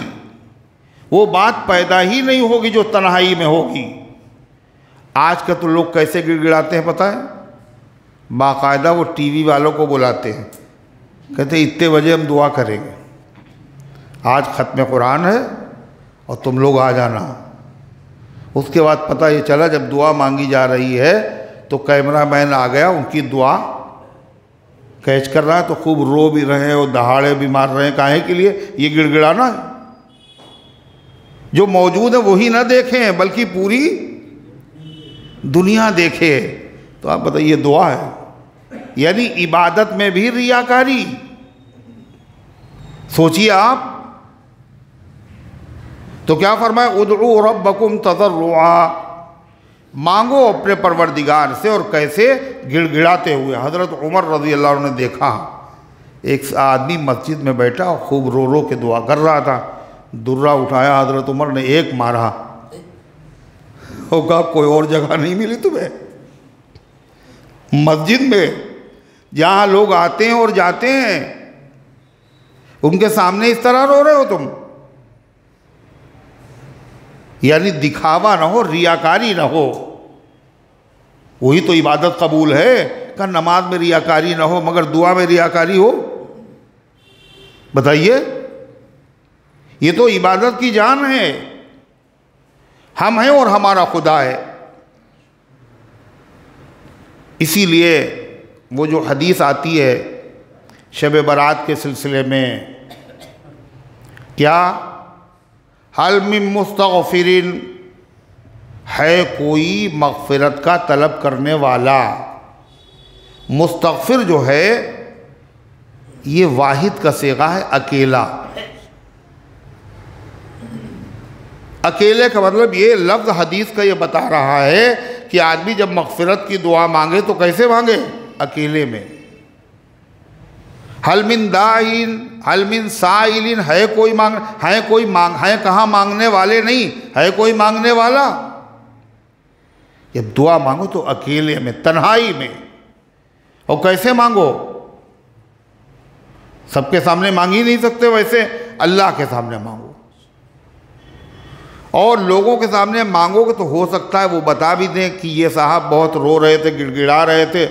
वो बात पैदा ही नहीं होगी जो तन्हाई में होगी। आज का तो लोग कैसे गिड़गिड़ाते हैं पता है? बाकायदा वो टीवी वालों को बुलाते हैं, कहते इतने बजे हम दुआ करेंगे, आज ख़त्म कुरान है और तुम लोग आ जाना। उसके बाद पता ये चला जब दुआ मांगी जा रही है तो कैमरामैन आ गया, उनकी दुआ कैच कर रहा है, तो खूब रो भी रहे हैं और दहाड़े भी मार रहे हैं। काहे के लिए? ये गिड़गिड़ाना है। जो मौजूद है वही ना देखें बल्कि पूरी दुनिया देखे। तो आप बताइए दुआ है, यानी इबादत में भी रियाकारी। सोचिए आप। तो क्या फरमाया? उदउ रब्बकुम तज़र्रुआ, मांगो अपने परवरदिगार से, और कैसे? गिड़गिड़ाते हुए। हज़रत उमर रज़ी अल्लाह अन्हु ने देखा एक आदमी मस्जिद में बैठा और खूब रो रो के दुआ कर रहा था। दुर्रा उठाया हज़रत उमर ने, एक मारा, होगा कोई और जगह नहीं मिली तुम्हें? मस्जिद में जहाँ लोग आते हैं और जाते हैं, उनके सामने इस तरह रो रहे हो तुम? यानी दिखावा ना हो, रियाकारी ना हो। वही तो इबादत कबूल है कहा नमाज में रियाकारी ना हो मगर दुआ में रियाकारी हो? बताइए, ये तो इबादत की जान है। हम हैं और हमारा खुदा है। इसीलिए वो जो हदीस आती है शब बारात के सिलसिले में, क्या हल मिन मुस्तगफिरिन, है कोई मग़फ़िरत का तलब करने वाला। मुस्तगफिर जो है ये वाहिद का सीगा है, अकेला। अकेले का मतलब ये लफ्ज़ हदीस का ये बता रहा है कि आदमी जब मग़फ़िरत की दुआ मांगे तो कैसे मांगे? अकेले में। हल मिन दाइन हल मिन साइलिन, है कोई मांग, है कहाँ मांगने वाले नहीं, है कोई मांगने वाला। जब दुआ मांगो तो अकेले में, तन्हाई में। और कैसे मांगो? सबके सामने मांग ही नहीं सकते, वैसे अल्लाह के सामने मांगो। और लोगों के सामने मांगोगे तो हो सकता है वो बता भी दें कि ये साहब बहुत रो रहे थे, गिड़गिड़ा रहे थे,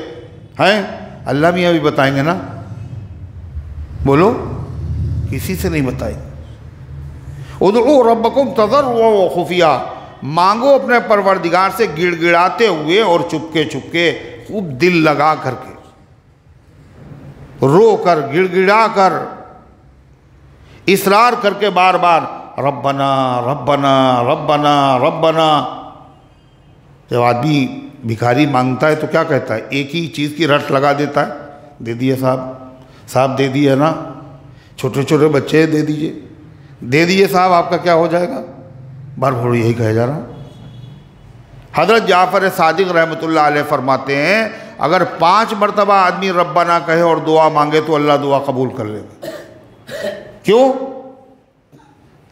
हैं? अल्लाह मियाँ भी बताएंगे ना? बोलो, किसी से नहीं बताएंगे। उदउ रब्बकुम तज़र्रुअन व खुफिया, मांगो अपने परवरदिगार से गिड़गिड़ाते हुए और चुपके चुपके, खूब दिल लगा करके, रो कर, गिड़गिड़ा कर, इसरार करके बार बार रब्बना रब्बना रब्बना रब्बना। जब आदमी भिखारी मांगता है तो क्या कहता है? एक ही चीज़ की रट लगा देता है, दे दिए साहब, साहब दे दिए ना, छोटे छोटे बच्चे दे दीजिए, दे दिए साहब, आपका क्या हो जाएगा? बार बार यही कहा जा रहा। हज़रत जाफ़र सादिक़ रहमतुल्लाह अलैह फरमाते हैं अगर 5 मरतबा आदमी रब्बना कहे और दुआ मांगे तो अल्लाह दुआ कबूल कर लेगा। क्यों?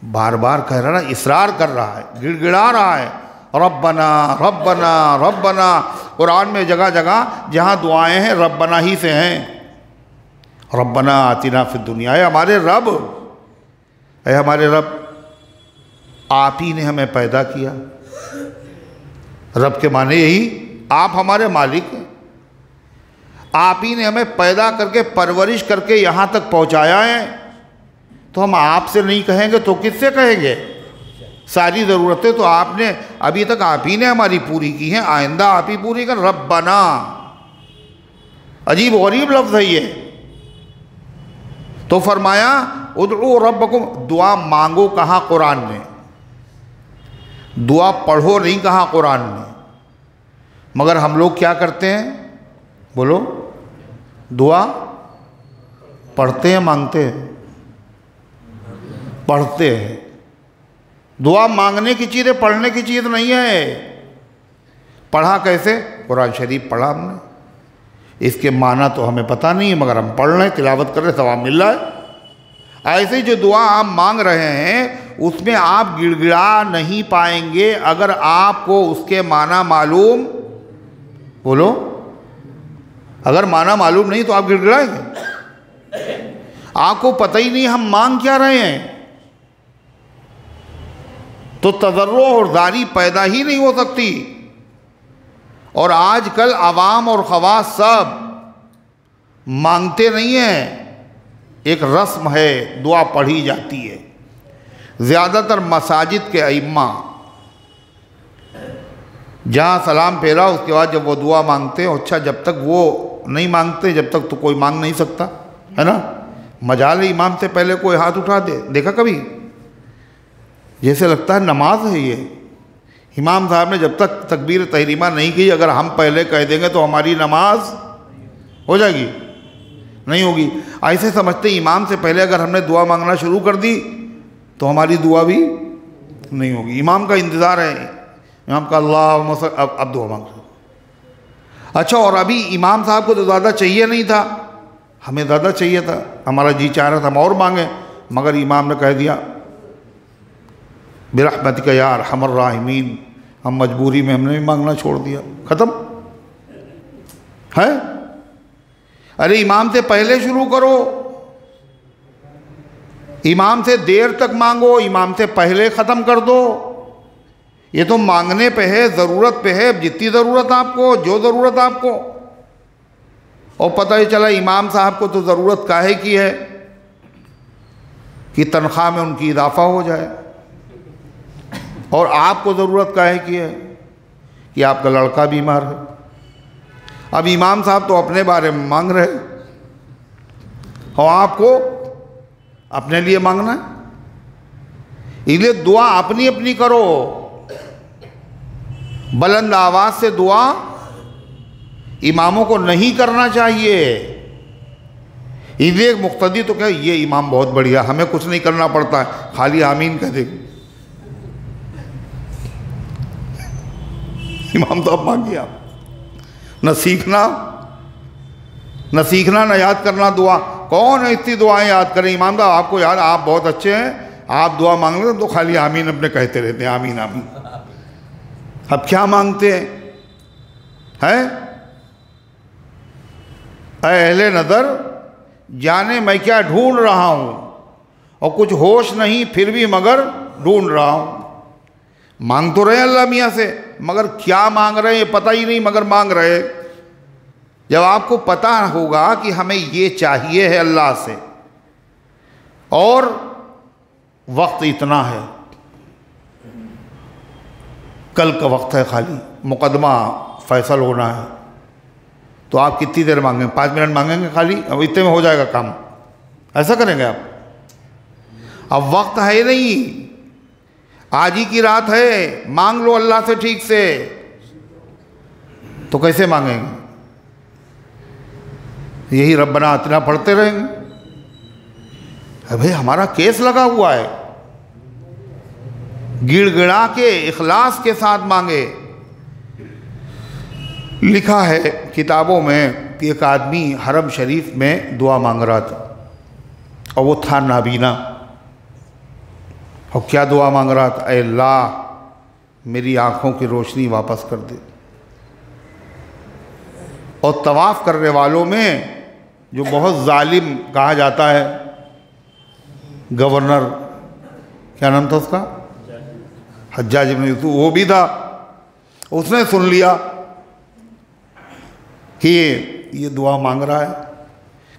बार बार कह रहा है, इसरार कर रहा है, गिड़गिड़ा रहा है, रब्बना रब्बना रब्बना। कुरान में जगह जगह जहाँ दुआएं हैं रब्बना ही से हैं। रब्बना आतिना फिद दुनिया, है हमारे रब, है हमारे रब, आप ही ने हमें पैदा किया। रब के माने यही, आप हमारे मालिक हैं, आप ही ने हमें पैदा करके परवरिश करके यहाँ तक पहुँचाया है। तो हम आपसे नहीं कहेंगे तो किससे कहेंगे? सारी ज़रूरतें तो आपने अभी तक आप ही ने हमारी पूरी की हैं, आइंदा आप ही पूरी कर। रब्बना, अजीब गरीब लफ्ज़ है ये। तो फरमाया उदउ रब्बकुम, दुआ मांगो कहाँ कुरान ने, दुआ पढ़ो नहीं कहाँ कुरान ने। मगर हम लोग क्या करते हैं? बोलो, दुआ पढ़ते हैं, मांगते हैं? पढ़ते हैं। दुआ मांगने की चीज़ है, पढ़ने की चीज़ नहीं है। पढ़ा कैसे? कुरान शरीफ पढ़ा हमने, इसके माना तो हमें पता नहीं है मगर हम पढ़ रहे हैं, तिलावत कर रहे हैं, सवाब मिल रहा है। ऐसे जो दुआ आप मांग रहे हैं उसमें आप गिड़गिड़ा नहीं पाएंगे अगर आपको उसके माना मालूम। बोलो, अगर माना मालूम नहीं तो आप गिड़गिड़ाएंगे? आपको पता ही नहीं हम मांग क्या रहे हैं तो तज़र्रो और ज़ारी पैदा ही नहीं हो सकती। और आजकल अवाम और ख़वास सब मांगते नहीं हैं, एक रस्म है, दुआ पढ़ी जाती है। ज़्यादातर मसाजिद के अइम्मा जहाँ सलाम फेरा उसके बाद जब वो दुआ मांगते हैं, अच्छा जब तक वो नहीं मांगते जब तक तो कोई मांग नहीं सकता, है ना? मजाल इमाम से पहले कोई हाथ उठा दे, देखा कभी? जैसे लगता है नमाज है ये। इमाम साहब ने जब तक तकबीर तहरीमा नहीं की, अगर हम पहले कह देंगे तो हमारी नमाज हो जाएगी? नहीं होगी। ऐसे समझते इमाम से पहले अगर हमने दुआ मांगना शुरू कर दी तो हमारी दुआ भी नहीं होगी। इमाम का इंतज़ार है, इमाम का अल्लाह अब दुआ मांग। अच्छा, और अभी इमाम साहब को तो ज़्यादा चाहिए नहीं था, हमें ज़्यादा चाहिए था, हमारा जी चाह रहा था हम और मांगे, मगर इमाम ने कह दिया बिरहमतिका या अरहमर राहिमीन, हम मजबूरी में हमने भी मांगना छोड़ दिया, ख़त्म है। अरे इमाम से पहले शुरू करो, इमाम से देर तक मांगो, इमाम से पहले ख़त्म कर दो। ये तो मांगने पे है, ज़रूरत पे है, जितनी ज़रूरत आपको, जो ज़रूरत आपको। और पता ही चला इमाम साहब को तो ज़रूरत काहे की है कि तनख्वाह में उनकी इजाफा हो जाए, और आपको ज़रूरत काहे की है कि आपका लड़का बीमार है। अब इमाम साहब तो अपने बारे में मांग रहे और आपको अपने लिए मांगना है। इसलिए दुआ अपनी अपनी करो, बुलंद आवाज़ से दुआ इमामों को नहीं करना चाहिए। इसलिए मुक्तदी तो क्या, ये इमाम बहुत बढ़िया, हमें कुछ नहीं करना पड़ता है, खाली आमीन कह दे। इमाम तो अब मांगिए आप, न सीखना न याद करना दुआ। कौन इतनी दुआएं याद करें? इमाम साहब आपको याद, आप बहुत अच्छे हैं, आप दुआ मांग लेते तो खाली आमीन अपने कहते रहते हैं, आमीन आमीन। अब क्या मांगते हैं? अहले नज़र जाने मैं क्या ढूंढ रहा हूँ, और कुछ होश नहीं फिर भी मगर ढूंढ रहा हूँ। मांग तो रहे अल्लाह मियाँ से, मगर क्या मांग रहे हैं पता ही नहीं, मगर मांग रहे। जब आपको पता होगा कि हमें ये चाहिए है अल्लाह से, और वक्त इतना है, कल का वक्त है, खाली मुकदमा फैसल होना है, तो आप कितनी देर मांगेंगे? 5 मिनट मांगेंगे खाली, अब इतने में हो जाएगा काम, ऐसा करेंगे आप? अब वक्त है नहीं, आज ही की रात है, मांग लो अल्लाह से ठीक से। तो कैसे मांगेंगे? यही रब्बना आतिना पढ़ते रहेंगे? अबे हमारा केस लगा हुआ है, गिड़गिड़ा के इखलास के साथ मांगे। लिखा है किताबों में कि एक आदमी हरम शरीफ में दुआ मांग रहा था, और वो था नाबीना। और क्या दुआ मांग रहा था? ऐ अल्लाह मेरी आँखों की रोशनी वापस कर दे। और तवाफ़ करने वालों में जो बहुत जालिम कहा जाता है, गवर्नर, क्या नाम था उसका, हज्जाज इब्न यूसुफ, वो भी था। उसने सुन लिया कि ये दुआ मांग रहा है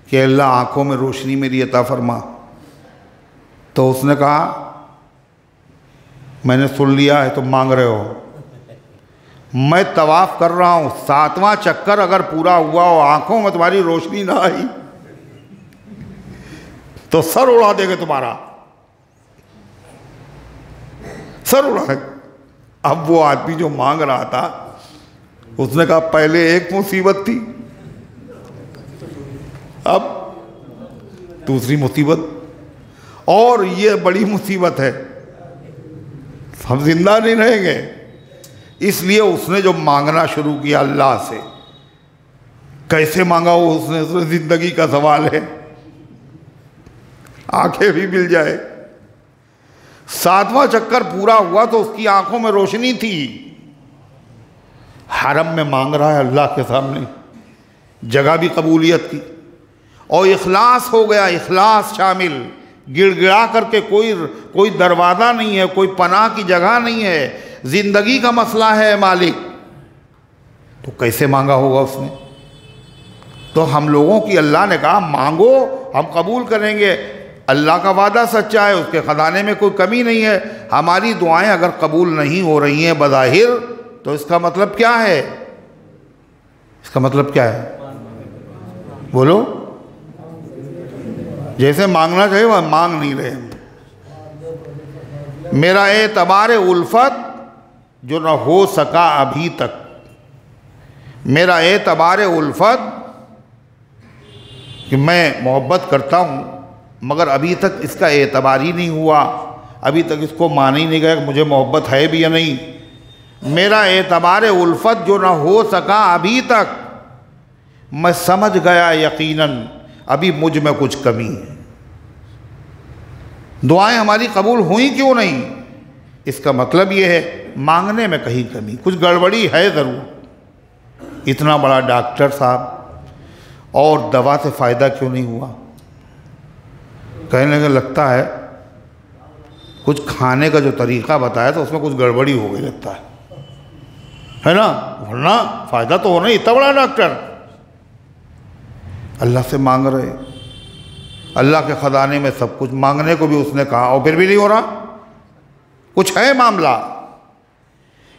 कि अल्लाह आँखों में रोशनी मेरी अता फरमा। तो उसने कहा मैंने सुन लिया है, तुम मांग रहे हो, मैं तवाफ़ कर रहा हूँ, 7वां चक्कर अगर पूरा हुआ और आँखों में तुम्हारी रोशनी ना आई तो सर उड़ा देंगे तुम्हारा, सर उड़ा। अब वो आदमी जो मांग रहा था, उसने कहा पहले एक मुसीबत थी, अब दूसरी मुसीबत, और ये बड़ी मुसीबत है, हम जिंदा नहीं रहेंगे। इसलिए उसने जो मांगना शुरू किया अल्लाह से, कैसे मांगा वो उसने जिंदगी का सवाल है, आंखें भी मिल जाए। 7वां चक्कर पूरा हुआ तो उसकी आंखों में रोशनी थी, हरम में मांग रहा है अल्लाह के सामने, जगह भी कबूलियत की, और इखलास हो गया, इखलास शामिल, गिड़गिड़ा करके कोई दरवाज़ा नहीं है, कोई पनाह की जगह नहीं है, ज़िंदगी का मसला है मालिक। तो कैसे मांगा होगा उसने? तो हम लोगों की अल्लाह ने कहा मांगो, हम कबूल करेंगे, अल्लाह का वादा सच्चा है, उसके ख़जाने में कोई कमी नहीं है। हमारी दुआएं अगर कबूल नहीं हो रही हैं बज़ाहिर, तो इसका मतलब क्या है? इसका मतलब क्या है? बोलो। जैसे मांगना चाहिए वह मांग नहीं रहे। मेरा एतबार उल्फत जो न हो सका अभी तक, मेरा एतबार उल्फत कि मैं मोहब्बत करता हूँ मगर अभी तक इसका एतबार ही नहीं हुआ, अभी तक इसको मान ही नहीं गया कि मुझे मोहब्बत है भी या नहीं। मेरा एतबार उल्फत जो न हो सका अभी तक, मैं समझ गया यकीनन अभी मुझ में कुछ कमी है। दुआएं हमारी कबूल हुई क्यों नहीं? इसका मतलब ये है मांगने में कहीं कमी, कुछ गड़बड़ी है ज़रूर। इतना बड़ा डॉक्टर साहब और दवा से फ़ायदा क्यों नहीं हुआ? कहने लगे लगता है कुछ खाने का जो तरीक़ा बताया तो उसमें कुछ गड़बड़ी हो गई लगता है ना, वरना फ़ायदा तो होना ही। इतना बड़ा डॉक्टर अल्लाह से मांग रहे, अल्लाह के ख़जाने में सब कुछ, मांगने को भी उसने कहा और फिर भी नहीं हो रहा। कुछ है मामला,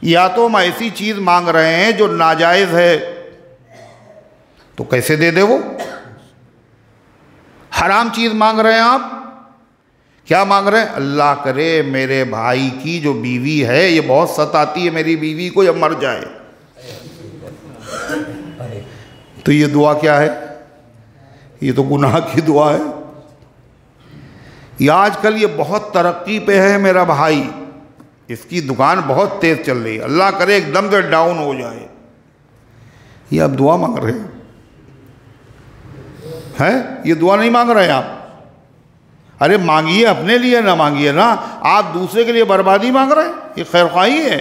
या तो हम ऐसी चीज़ मांग रहे हैं जो नाजायज़ है, तो कैसे दे दे वो। हराम चीज़ मांग रहे हैं आप, क्या मांग रहे हैं? अल्लाह करे मेरे भाई की जो बीवी है ये बहुत सताती है, मेरी बीवी को, ये मर जाए। तो ये दुआ क्या है? ये तो गुनाह की दुआ है। ये आजकल ये बहुत तरक्की पे है मेरा भाई, इसकी दुकान बहुत तेज़ चल रही है, अल्लाह करे एकदम से डाउन हो जाए। ये आप दुआ मांग रहे हैं? ये दुआ नहीं मांग रहे हैं आप। अरे मांगिए अपने लिए, ना मांगिए ना, आप दूसरे के लिए बर्बादी मांग रहे हैं, ये खैरख्वाही है।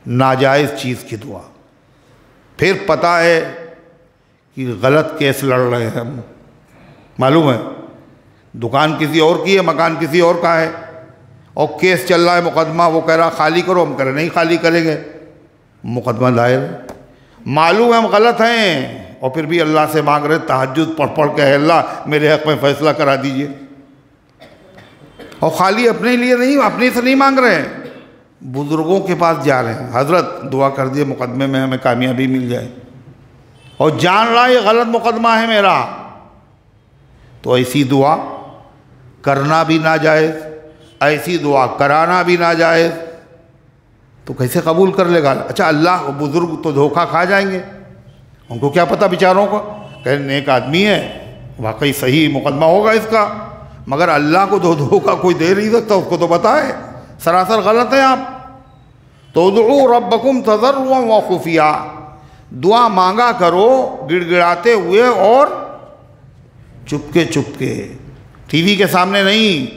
नाजायज़ चीज़ की दुआ, फिर पता है कि गलत केस लड़ रहे हैं हम, मालूम है दुकान किसी और की है, मकान किसी और का है, और केस चल रहा है, मुकदमा, वो कह रहा खाली करो, हम कह रहे नहीं खाली करेंगे, मुकदमा दायर। मालूम है हम गलत हैं, और फिर भी अल्लाह से मांग रहे, तहज्जुद पढ़ पढ़ के, अल्लाह मेरे हक़ में फ़ैसला करा दीजिए। और खाली अपने लिए नहीं, अपने से नहीं मांग रहे हैं, बुज़ुर्गों के पास जा रहे हैं, हज़रत दुआ कर दिए मुकदमे में हमें कामयाबी मिल जाए, और जान रहा ये गलत मुकदमा है मेरा। तो ऐसी दुआ करना भी नाजायज़, ऐसी दुआ कराना भी नाजायज़, तो कैसे कबूल कर लेगा? अच्छा अल्लाह, बुज़ुर्ग तो धोखा खा जाएंगे, उनको क्या पता बेचारों को, कह नेक आदमी है, वाकई सही मुकदमा होगा इसका, मगर अल्लाह को तो धोखा कोई दे नहीं सकता, उसको तो पता है सरासर गलत है आप। तो उदऊ रब्बकुम तज़र्रुअन व खुफिया, दुआ मांगा करो गिड़गिड़ाते हुए और चुपके चुपके, टीवी के सामने नहीं,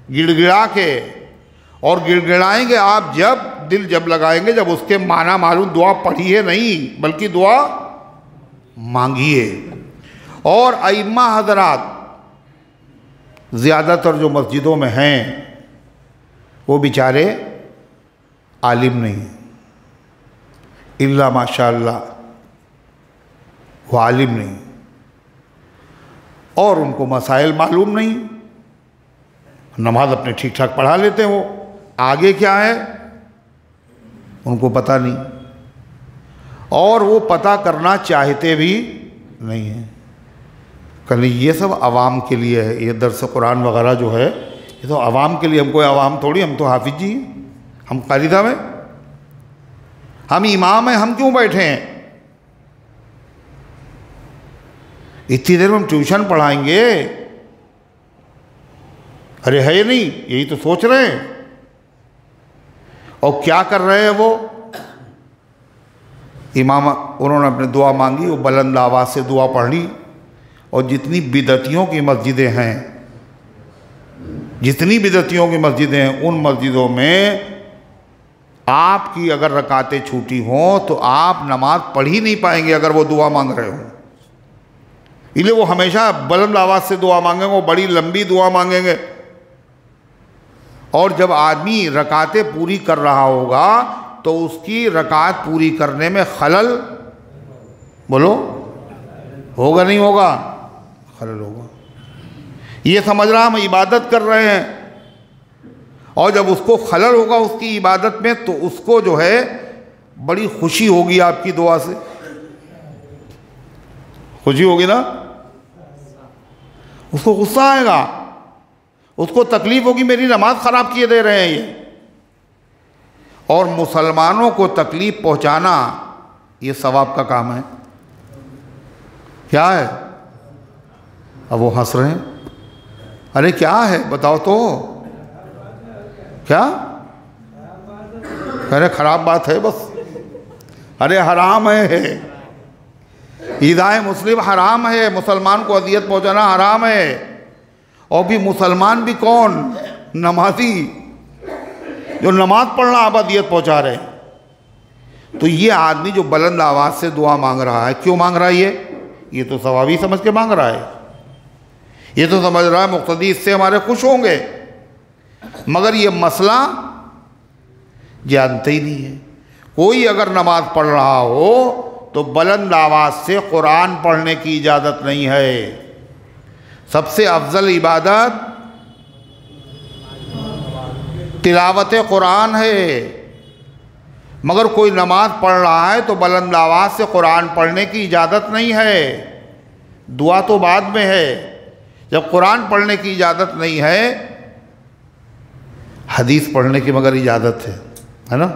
गिड़गिड़ा के। और गिड़गिड़ाएंगे आप जब, दिल जब लगाएंगे जब उसके माना मालूम, दुआ पढ़िए नहीं बल्कि दुआ मांगिए। और अइम्मा हज़रात ज़्यादातर जो मस्जिदों में हैं वो बेचारे आलिम नहीं हैं, इल्ला माशाअल्लाह, वो आलिम नहीं, और उनको मसाइल मालूम नहीं, नमाज अपने ठीक ठाक पढ़ा लेते हैं, वो आगे क्या है उनको पता नहीं, और वो पता करना चाहते भी नहीं हैं। कल ये सब आवाम के लिए है, ये दर्स कुरान वगैरह जो है ये तो आवाम के लिए, हम कोई आवाम थोड़ी, हम तो हाफिज जी हैं, हम कारी साहब हैं, हम इमाम हैं, हम क्यों बैठे हैं? इतनी देर में हम ट्यूशन पढ़ाएंगे? अरे है नहीं, यही तो सोच रहे हैं। और क्या कर रहे हैं वो इमाम? उन्होंने अपने दुआ मांगी, वो बुलंद आवाज़ से दुआ पढ़ ली, और जितनी बिदतियों की मस्जिदें हैं, जितनी बिदतियों की मस्जिदें हैं, उन मस्जिदों में आपकी अगर रकातें छूटी हों तो आप नमाज पढ़ ही नहीं पाएंगे अगर वो दुआ मांग रहे हों। इसलिए वो हमेशा बुलंद आवाज़ से दुआ मांगेंगे, वो बड़ी लंबी दुआ मांगेंगे। और जब आदमी रकातें पूरी कर रहा होगा तो उसकी रकात पूरी करने में खलल, बोलो, होगा नहीं होगा? खलल होगा। ये समझ रहा हम इबादत कर रहे हैं, और जब उसको खलल होगा उसकी इबादत में, तो उसको जो है बड़ी खुशी होगी आपकी दुआ से, खुशी होगी ना, उसको गुस्सा आएगा, उसको तकलीफ होगी, मेरी नमाज ख़राब किए दे रहे हैं ये। और मुसलमानों को तकलीफ़ पहुंचाना ये सवाब का काम है। क्या है? अब वो हंस रहे हैं, अरे क्या है बताओ तो, क्या? अरे ख़राब बात है बस, अरे हराम है, ईदाए मुस्लिम हराम है, मुसलमान को अजियत पहुंचाना हराम है। और भी मुसलमान भी कौन? नमाजी, जो नमाज पढ़ना आप अजियत पहुंचा रहे हैं। तो ये आदमी जो बुलंद आवाज़ से दुआ मांग रहा है, क्यों मांग रहा है? ये तो सवाबी समझ के मांग रहा है, ये तो समझ रहा है मुक्तदी इससे हमारे खुश होंगे, मगर ये मसला जानते ही नहीं है। कोई अगर नमाज पढ़ रहा हो तो बुलंद आवाज़ से कुरान पढ़ने की इजाज़त नहीं है। सबसे अफजल इबादत तिलावत कुरान है। मगर कोई नमाज पढ़ रहा है तो बुलंद आवाज़ से कुरान पढ़ने की इजाज़त नहीं है। दुआ तो बाद में है। जब कुरान पढ़ने की इजाज़त नहीं है, हदीस पढ़ने की मगर इजाज़त है ना।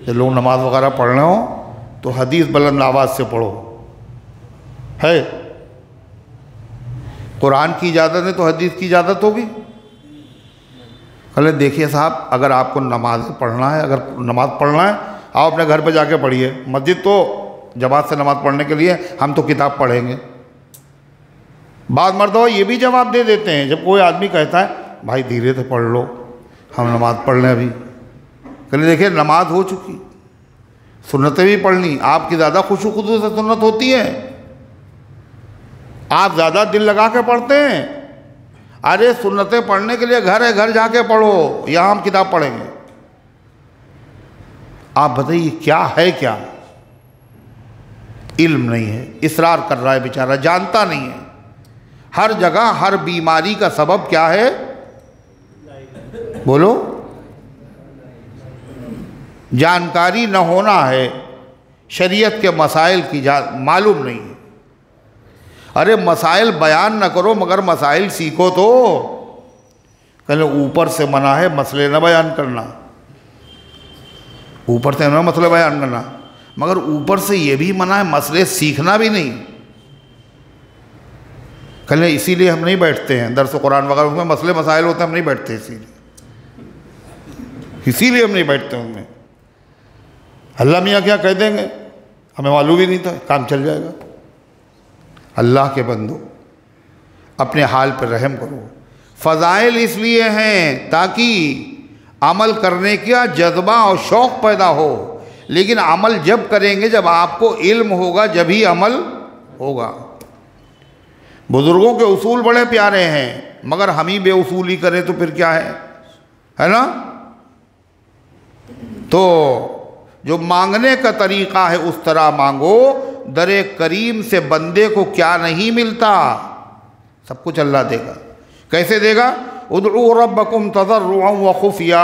जब लोग नमाज वगैरह पढ़ रहे हो तो हदीस बुलंद आवाज़ से पढ़ो, है। कुरान की इजाज़त है तो हदीस की इजाज़त होगी। कहले देखिए साहब, अगर आपको नमाज पढ़ना है, अगर नमाज पढ़ना है, आओ अपने घर पे जाके पढ़िए। मस्जिद तो जमात से नमाज पढ़ने के लिए, हम तो किताब पढ़ेंगे। बाद मर्दों ये भी जवाब दे देते हैं जब कोई आदमी कहता है भाई धीरे से पढ़ लो, हम नमाज पढ़ लें अभी। कहले देखिए नमाज हो चुकी, सुन्नतें भी पढ़नी। आपकी ज़्यादा खुशू खुदू से सुन्नत होती है, आप ज़्यादा दिल लगा के पढ़ते हैं। अरे सुन्नतें पढ़ने के लिए घर है, घर जाके पढ़ो, यहाँ हम किताब पढ़ेंगे। आप बताइए क्या है, क्या इल्म नहीं है, इसरार कर रहा है बेचारा, जानता नहीं है। हर जगह हर बीमारी का सबब क्या है, बोलो? जानकारी न होना है, शरीयत के मसाइल की मालूम नहीं है। अरे मसाइल बयान न करो मगर मसाइल सीखो तो। कहले ऊपर से मना है मसले न बयान करना, ऊपर से न मसले बयान करना, मगर ऊपर से ये भी मना है मसले सीखना भी नहीं। कहले इसीलिए हम नहीं बैठते हैं दर्स कुरान वगैरह, उसमें मसले मसाइल होते हैं, हम नहीं बैठते, इसीलिए हम नहीं बैठते उनमें। अल्लाह मियाँ क्या कह देंगे हमें मालूम ही नहीं था, काम चल जाएगा। अल्लाह के बंदो अपने हाल पर रहम करो। फ़ज़ाइल इसलिए हैं ताकि अमल करने का जज्बा और शौक़ पैदा हो, लेकिन अमल जब करेंगे जब आपको इल्म होगा, जब ही अमल होगा। बुज़ुर्गों के उसूल बड़े प्यारे हैं, मगर हम ही बेउसूली करें तो फिर क्या है ना। तो जो मांगने का तरीक़ा है उस तरह मांगो। दरे करीम से बंदे को क्या नहीं मिलता, सब कुछ अल्लाह देगा। कैसे देगा? उदउ रब्बकुम तज़र्रुअन व खुफ़िया,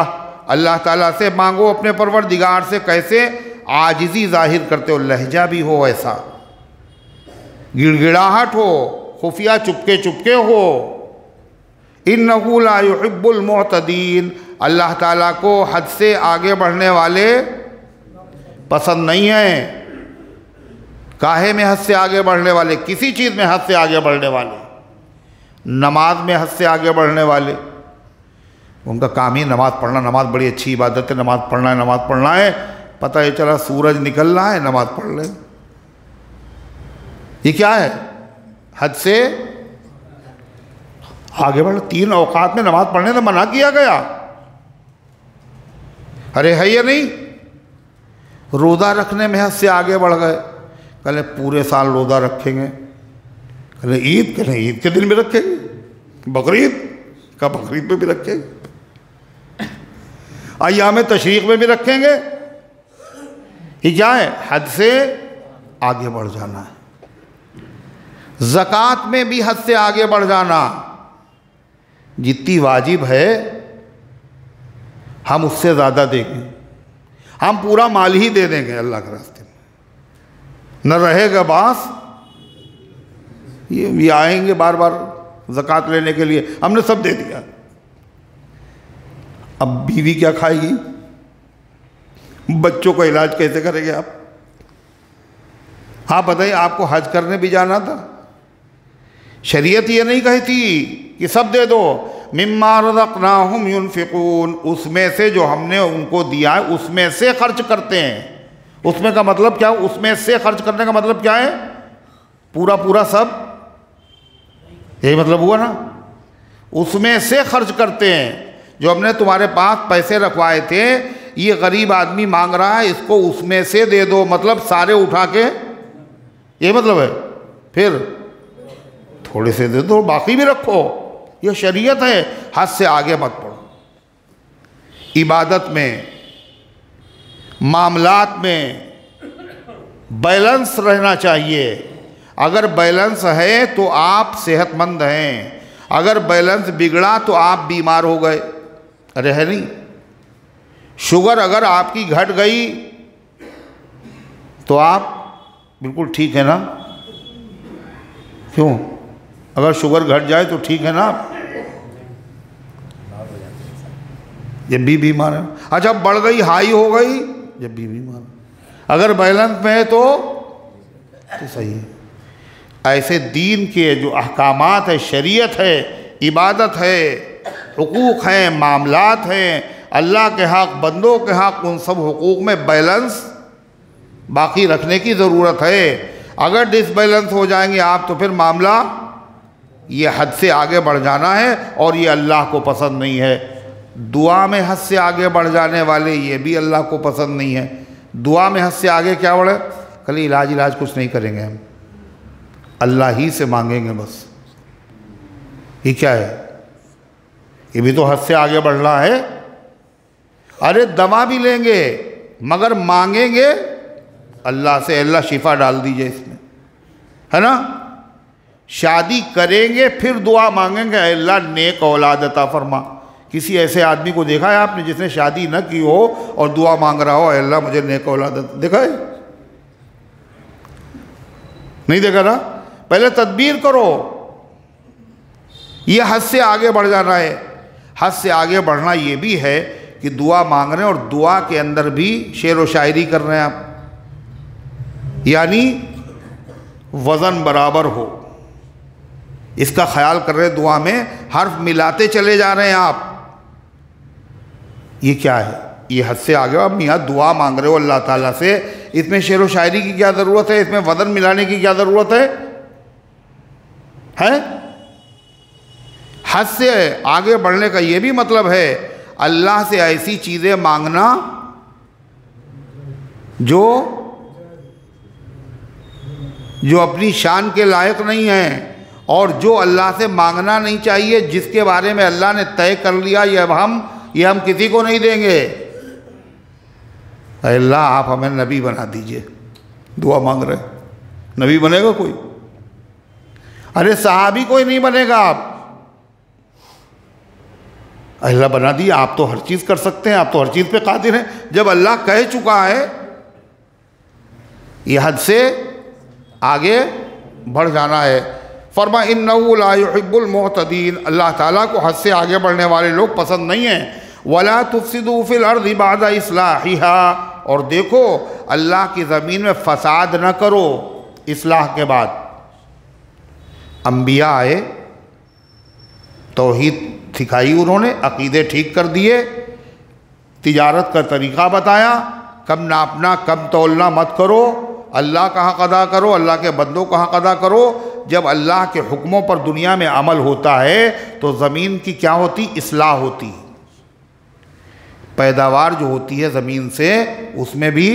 अल्लाह ताला से मांगो अपने परवरदिगार से। कैसे? आजिज़ी ज़ाहिर करते हो, लहजा भी हो ऐसा, गिड़गिड़ाहट हो, खुफिया चुपके चुपके हो। इन्नहु ला युहिब्बुल मुअतदीन, अल्लाह ताला को हद से आगे बढ़ने वाले पसंद नहीं है। काहे में हद से आगे बढ़ने वाले? किसी चीज़ में हद से आगे बढ़ने वाले, नमाज में हद से आगे बढ़ने वाले, उनका काम ही नमाज पढ़ना। नमाज बड़ी अच्छी इबादत है, नमाज पढ़ना है, नमाज पढ़ना है। पता है चला सूरज निकल रहा है, नमाज पढ़ ले। ये क्या है? हद से आगे बढ़। 3 औकात में नमाज पढ़ने से मना किया गया। अरे है या नहीं? रोज़ा रखने में हद से आगे बढ़ गए। कहले पूरे साल रोज़ा रखेंगे। कहले ईद, कहले ईद के दिन भी रखेंगे। बकरीद का बकरीद में भी रखेंगे, अय्याम तशरीक़ में भी रखेंगे। ये क्या है? हद से आगे बढ़ जाना है। ज़कात में भी हद से आगे बढ़ जाना। जितनी वाजिब है हम उससे ज़्यादा देंगे, हम पूरा माल ही दे देंगे अल्लाह के रास्ते में, न रहेगा बास। ये आएंगे बार बार ज़कात लेने के लिए, हमने सब दे दिया। अब बीवी क्या खाएगी? बच्चों का इलाज कैसे करेंगे आप? हाँ बताइए, आपको हज करने भी जाना था, शरीयत ये नहीं कहती कि सब दे दो। मिम्मा रज़क़नाहुम युनफ़िक़ून, उसमें से जो हमने उनको दिया है उसमें से खर्च करते हैं। उसमें का मतलब क्या? उसमें से खर्च करने का मतलब क्या है? पूरा पूरा सब, यही मतलब हुआ ना। उसमें से खर्च करते हैं। जो हमने तुम्हारे पास पैसे रखवाए थे, ये गरीब आदमी मांग रहा है, इसको उसमें से दे दो, मतलब सारे उठा के, ये मतलब है। फिर थोड़े से दे दो, बाकी भी रखो। ये शरीयत है, हद से आगे मत बढ़ो। इबादत में, मामलात में बैलेंस रहना चाहिए। अगर बैलेंस है तो आप सेहतमंद हैं, अगर बैलेंस बिगड़ा तो आप बीमार हो गए। अरे है नहीं, शुगर अगर आपकी घट गई तो आप बिल्कुल ठीक है ना? क्यों? अगर शुगर घट जाए तो ठीक है ना? जब भी बीमार है। अच्छा बढ़ गई, हाई हो गई, जब भी बीमार। अगर बैलेंस में है तो सही है। ऐसे दीन के जो अहकामात है, शरीयत है, इबादत है, हुकूक हैं, मामलात हैं, अल्लाह के हक़, बंदों के हक़, उन सब हुकूक में बैलेंस बाकी रखने की ज़रूरत है। अगर डिसबैलेंस हो जाएंगे आप तो फिर मामला ये हद से आगे बढ़ जाना है और ये अल्लाह को पसंद नहीं है। दुआ में हद से आगे बढ़ जाने वाले, ये भी अल्लाह को पसंद नहीं है। दुआ में हद से आगे क्या बढ़े? कल इलाज कुछ नहीं करेंगे हम, अल्लाह ही से मांगेंगे बस। ये क्या है? ये भी तो हद से आगे बढ़ना है। अरे दवा भी लेंगे मगर मांगेंगे अल्लाह से, अल्लाह शिफा डाल दीजिए इसमें, है ना? शादी करेंगे फिर दुआ मांगेंगे, अल्लाह नेक औलाद अता फरमा। किसी ऐसे आदमी को देखा है आपने जिसने शादी न की हो और दुआ मांग रहा हो, अल्लाह मुझे नेक औलाद अता? देखा है? नहीं देखा ना? पहले तदबीर करो। ये हद से आगे बढ़ जाना है। हद से आगे बढ़ना ये भी है कि दुआ मांग रहे हैं और दुआ के अंदर भी शेर व शायरी कर रहे हैं आप, यानी वज़न बराबर हो, इसका ख्याल कर रहे हैं। दुआ में हर्फ मिलाते चले जा रहे हैं आप। ये क्या है? ये हद से आगे। अब मियाँ दुआ मांग रहे हो अल्लाह ताला से, इसमें शेर व शायरी की क्या ज़रूरत है? इसमें वज़न मिलाने की क्या ज़रूरत है? हद से आगे बढ़ने का ये भी मतलब है अल्लाह से ऐसी चीज़ें मांगना जो अपनी शान के लायक नहीं है, और जो अल्लाह से मांगना नहीं चाहिए, जिसके बारे में अल्लाह ने तय कर लिया ये हम किसी को नहीं देंगे। अल्लाह आप हमें नबी बना दीजिए, दुआ मांग रहे। नबी बनेगा कोई? अरे सहाबी कोई नहीं बनेगा। आप अल्लाह बना दिए, आप तो हर चीज़ कर सकते हैं, आप तो हर चीज़ पे कादिर हैं। जब अल्लाह कह चुका है, ये हद से आगे बढ़ जाना है। फरमा इन्नहु ला युहिब्बुल मुअतदीन, अल्लाह ताला को हद से आगे बढ़ने वाले लोग पसंद नहीं हैं। वला तुफसिदू फिल अर्दि बअदा इस्लाहिहा, और देखो अल्लाह की ज़मीन में फसाद न करो इस्लाह के बाद। अंबिया आए, तौहीद सिखाई उन्होंने, अक़ीदे ठीक कर दिए, तिजारत का तरीक़ा बताया, कम नापना कम तोलना मत करो, अल्लाह का हक़ अदा करो, अल्लाह के बंदों का हक़ अदा करो। जब अल्लाह के हुक्मों पर दुनिया में अमल होता है तो ज़मीन की क्या होती? इस्लाह होती। पैदावार जो होती है ज़मीन से, उसमें भी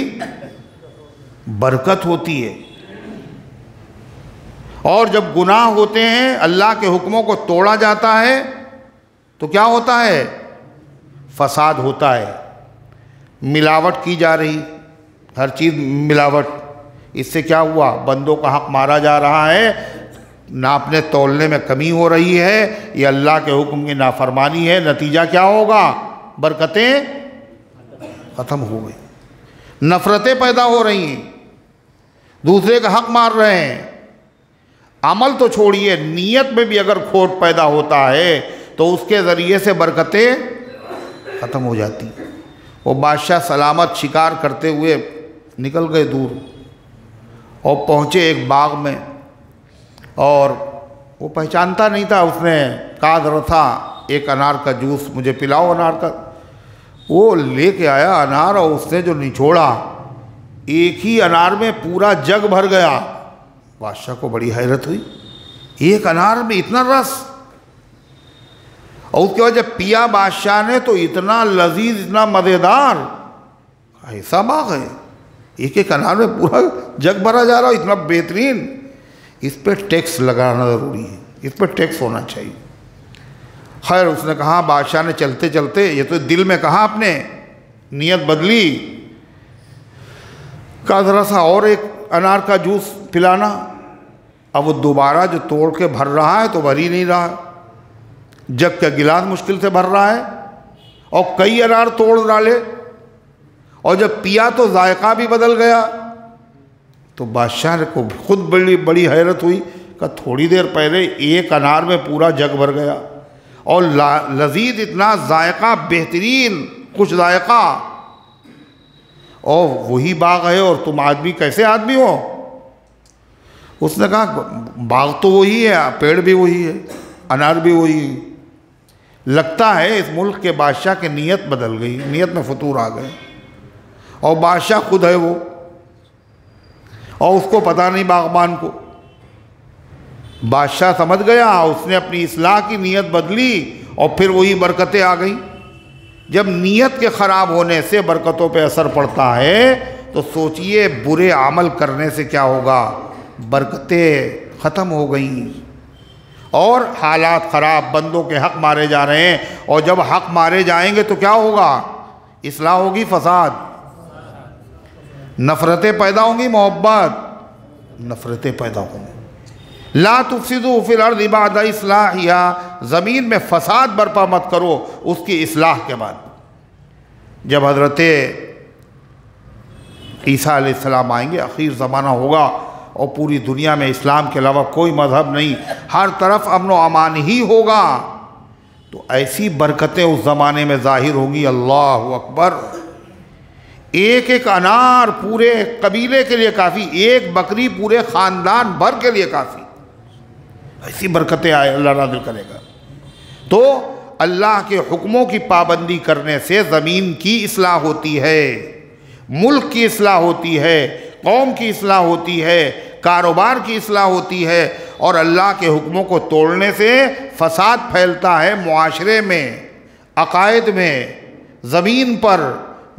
बरकत होती है। और जब गुनाह होते हैं, अल्लाह के हुक्मों को तोड़ा जाता है, तो क्या होता है? फसाद होता है। मिलावट की जा रही, हर चीज़ मिलावट। इससे क्या हुआ? बंदों का हक़ मारा जा रहा है, नापने तोलने में कमी हो रही है, ये अल्लाह के हुक्म की नाफरमानी है। नतीजा क्या होगा? बरकतें ख़त्म हो गई, नफ़रतें पैदा हो रही हैं, दूसरे का हक़ मार रहे हैं। अमल तो छोड़िए, नीयत में भी अगर खोट पैदा होता है तो उसके ज़रिए से बरकतें ख़त्म हो जाती। वो बादशाह सलामत शिकार करते हुए निकल गए दूर और पहुँचे एक बाग में, और वो पहचानता नहीं था। उसने कहा ज़रा था एक अनार का जूस मुझे पिलाओ, अनार का। वो लेके आया अनार, और उसने जो निचोड़ा, एक ही अनार में पूरा जग भर गया। बादशाह को बड़ी हैरत हुई, एक अनार में इतना रस। और उसके बाद जब पिया बादशाह ने तो इतना लजीज, इतना मज़ेदार, ऐसा बाग है, एक एक अनार में पूरा जग भरा जा रहा, इतना बेहतरीन। इस पर टैक्स लगाना ज़रूरी है, इस पर टैक्स होना चाहिए। खैर उसने कहा, बादशाह ने चलते चलते, ये तो दिल में कहा आपने, नीयत बदली, कहा ज़रा सा और एक अनार का जूस पिलाना। अब वो दोबारा जो तोड़ के भर रहा है तो भर ही नहीं रहा, जग का गिलास मुश्किल से भर रहा है और कई अनार तोड़ डाले, और जब पिया तो जायका भी बदल गया। तो बादशाह को खुद बड़ी हैरत हुई कि थोड़ी देर पहले एक अनार में पूरा जग भर गया और लजीज इतना जायका, बेहतरीन कुछ जायका, और वही बाग है और तुम आदमी कैसे आदमी हो? उसने कहा बाग तो वही है, पेड़ भी वही है, अनार भी वही है। लगता है इस मुल्क के बादशाह की नीयत बदल गई, नीयत में फतूर आ गए, और बादशाह खुद है वो, और उसको पता नहीं बागबान को। बादशाह समझ गया, उसने अपनी इस्लाह की नीयत बदली और फिर वही बरकतें आ गई। जब नीयत के ख़राब होने से बरकतों पे असर पड़ता है तो सोचिए बुरे अमल करने से क्या होगा, बरकतें ख़त्म हो गई और हालात ख़राब, बंदों के हक़ मारे जा रहे हैं। और जब हक़ मारे जाएंगे तो क्या होगा, इस्लाह होगी, फसाद, नफ़रतें पैदा होंगी, मोहब्बत, नफ़रतें पैदा होंगी। ला तुफ़सिदू फ़िल अर्ज़ि बअद इस्लाहिहा, ज़मीन में फ़साद बर्पा मत करो उसकी इस्लाह के बाद। जब हज़रत ईसा अलैहिस्सलाम आएंगे, आखिर ज़माना होगा और पूरी दुनिया में इस्लाम के अलावा कोई मज़हब नहीं, हर तरफ अमन व अमान ही होगा, तो ऐसी बरकतें उस ज़माने में ज़ाहिर होंगी। अल्लाह अकबर। एक एक अनार पूरे कबीले के लिए काफ़ी, एक बकरी पूरे ख़ानदान भर के लिए काफ़ी, ऐसी बरकतें आए अल्लाह नाज़िल करेगा। तो अल्लाह के हुक्मों की पाबंदी करने से ज़मीन की इस्लाह होती है, मुल्क की इस्लाह होती है, कौम की इस्लाह होती है, कारोबार की इस्लाह होती है। और अल्लाह के हुक्मों को तोड़ने से फसाद फैलता है मुआशरे में, अकायद में, ज़मीन पर,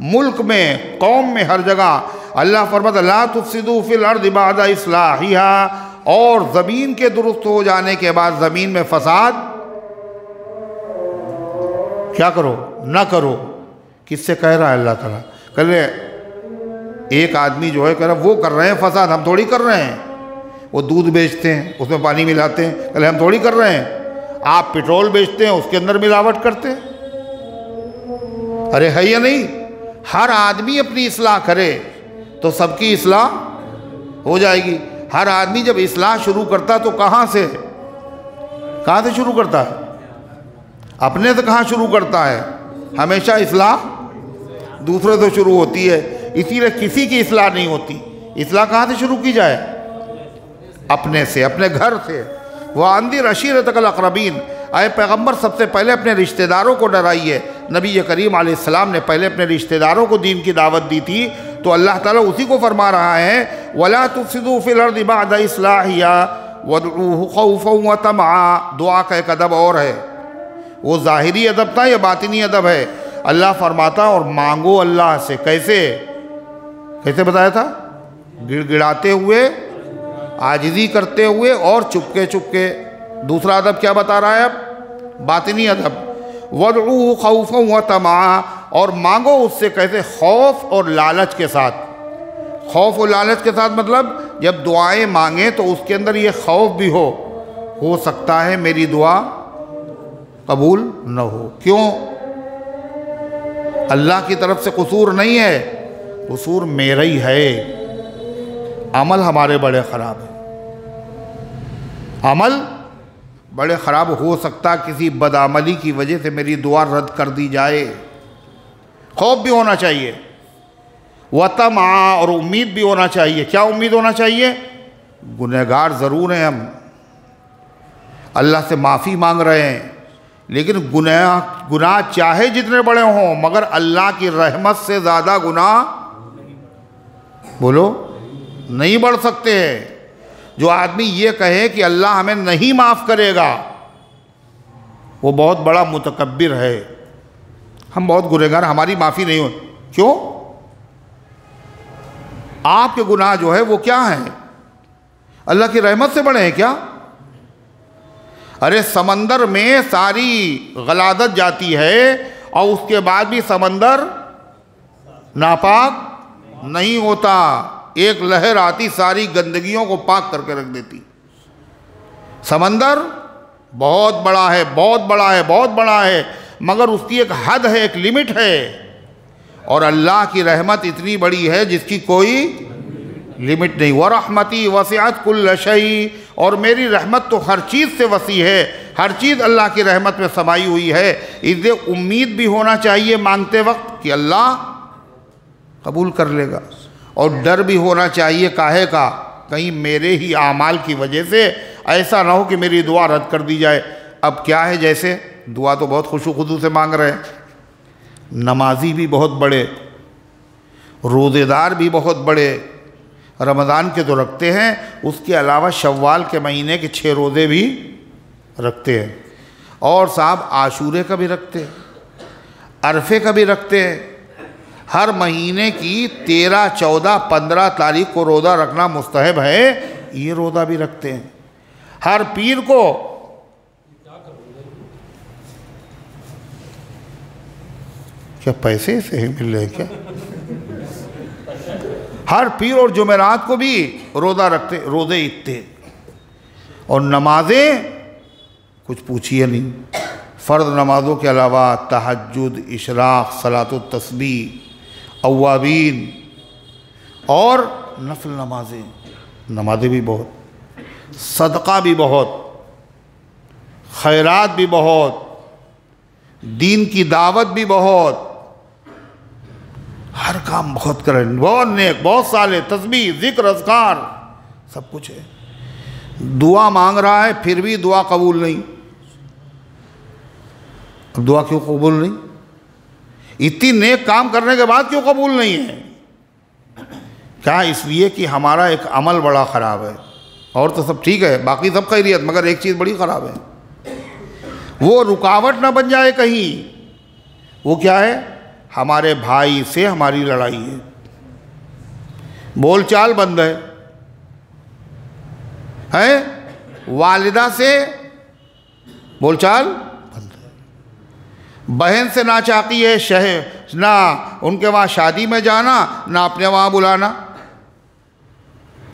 मुल्क में, कौम में, हर जगह। अल्लाह फरमाता ला तुफ़सिदू फ़िल अर्ज़ि बअद इस्लाहिहा, और ज़मीन के दुरुस्त हो जाने के बाद ज़मीन में फसाद क्या करो ना करो। किससे कह रहा है अल्लाह ताला? कह रहे एक आदमी जो है कह रहा वो कर रहे हैं फसाद, हम थोड़ी कर रहे हैं। वो दूध बेचते हैं उसमें पानी मिलाते हैं, कह रहे हम थोड़ी कर रहे हैं। आप पेट्रोल बेचते हैं उसके अंदर मिलावट करते हैं। अरे है या नहीं? हर आदमी अपनी इस्लाह करे तो सबकी इस्लाह हो जाएगी। हर आदमी जब इस्लाह शुरू करता तो कहाँ से शुरू करता है? अपने से कहाँ शुरू करता है? हमेशा इस्लाह दूसरे से शुरू होती है, इसीलिए किसी की इस्लाह नहीं होती। इस्लाह कहाँ से शुरू की जाए? अपने से, अपने घर से। वह अंदिर अशीरतकल अक़रबीन, आए पैगम्बर सबसे पहले अपने रिश्तेदारों को डराइए। नबी करीम अलैहिस्सलाम ने पहले अपने रिश्तेदारों को दीन की दावत दी थी, तो अल्लाह ताला उसी को फरमा रहा है वला तुफ़सिदू फ़िल अर्ज़ि बअद इस्लाहिहा वदऊहु ख़ौफ़न व तमआ। दुआ का एक अदब और है, वो ज़ाहिरी अदब था या बातिनी अदब है? अल्लाह फरमाता और मांगो अल्लाह से। कैसे कैसे बताया था? गिड़गिड़ाते हुए, आजिज़ी करते हुए और चुपके चुपके। दूसरा अदब क्या बता रहा है अब? बातिनी अदब। वदऊहु ख़ौफ़न व तमआ, और मांगो उससे कैसे? खौफ और लालच के साथ। खौफ और लालच के साथ मतलब जब दुआएं मांगे तो उसके अंदर ये खौफ भी हो सकता है मेरी दुआ कबूल न हो। क्यों? अल्लाह की तरफ से कसूर नहीं है, कसूर मेरा ही है। अमल हमारे बड़े ख़राब हैं, अमल बड़े ख़राब। हो सकता किसी बदअमली की वजह से मेरी दुआ रद्द कर दी जाए। खौफ भी होना चाहिए, व तमा, और उम्मीद भी होना चाहिए। क्या उम्मीद होना चाहिए? गुनहगार ज़रूर हैं हम, अल्लाह से माफ़ी मांग रहे हैं, लेकिन गुनाह चाहे जितने बड़े हों मगर अल्लाह की रहमत से ज़्यादा गुनाह बोलो नहीं बढ़ सकते हैं। जो आदमी ये कहे कि अल्लाह हमें नहीं माफ़ करेगा वो बहुत बड़ा मुतकब्बिर है। हम बहुत गुनहगार, हमारी माफ़ी नहीं हो। क्यों? आपके गुनाह जो है वो क्या है? अल्लाह की रहमत से बड़े हैं क्या? अरे समंदर में सारी गलादत जाती है और उसके बाद भी समंदर नापाक नहीं होता। एक लहर आती सारी गंदगियों को पाक करके रख देती। समंदर बहुत बड़ा है, बहुत बड़ा है, बहुत बड़ा है, मगर उसकी एक हद है, एक लिमिट है। और अल्लाह की रहमत इतनी बड़ी है जिसकी कोई लिमिट नहीं। व रहमती वसिअत कुल्ल शै, और मेरी रहमत तो हर चीज़ से वसी है, हर चीज़ अल्लाह की रहमत में समाई हुई है। इसलिए उम्मीद भी होना चाहिए मांगते वक्त कि अल्लाह कबूल कर लेगा, और डर भी होना चाहिए काहे का, कहीं मेरे ही आमाल की वजह से ऐसा ना हो कि मेरी दुआ रद्द कर दी जाए। अब क्या है, जैसे दुआ तो बहुत खुशू खुदू से मांग रहे हैं, नमाजी भी बहुत बड़े, रोज़ेदार भी बहुत बड़े, रमज़ान के तो रखते हैं, उसके अलावा शव्वाल के महीने के 6 रोज़े भी रखते हैं, और साहब आशूरे का भी रखते हैं, अरफे का भी रखते हैं। हर महीने की 13, 14, 15 तारीख को रोज़ा रखना मुस्तहब है, ये रोज़ा भी रखते हैं। हर पीर को क्या पैसे से मिल रहे क्या? हर पीर और जुमेरात को भी रोज़ा रखते, रोज़े इतने, और नमाजें कुछ पूछिए नहीं। फ़र्द नमाज़ों के अलावा तहज्जुद, इशराक़, सलातुत तस्बीह, अव्वाबीन और नफल नमाजें भी बहुत, सदक़ा भी बहुत, खैरात भी बहुत, दीन की दावत भी बहुत, हर काम बहुत करें, बहुत नेक, बहुत साले, तस्बीह, ज़िक्र, अज़कार, सब कुछ है। दुआ मांग रहा है फिर भी दुआ कबूल नहीं। अब दुआ क्यों कबूल नहीं? इतनी नेक काम करने के बाद क्यों कबूल नहीं है? क्या? इसलिए कि हमारा एक अमल बड़ा ख़राब है, और तो सब ठीक है, बाकी सब खैरियत, मगर एक चीज़ बड़ी ख़राब है, वो रुकावट ना बन जाए कहीं। वो क्या है? हमारे भाई से हमारी लड़ाई है, बोलचाल बंद है, वालिदा से बोलचाल बंद है, बहन से नाचाकी है, शहर ना उनके वहाँ शादी में जाना, ना अपने वहाँ बुलाना।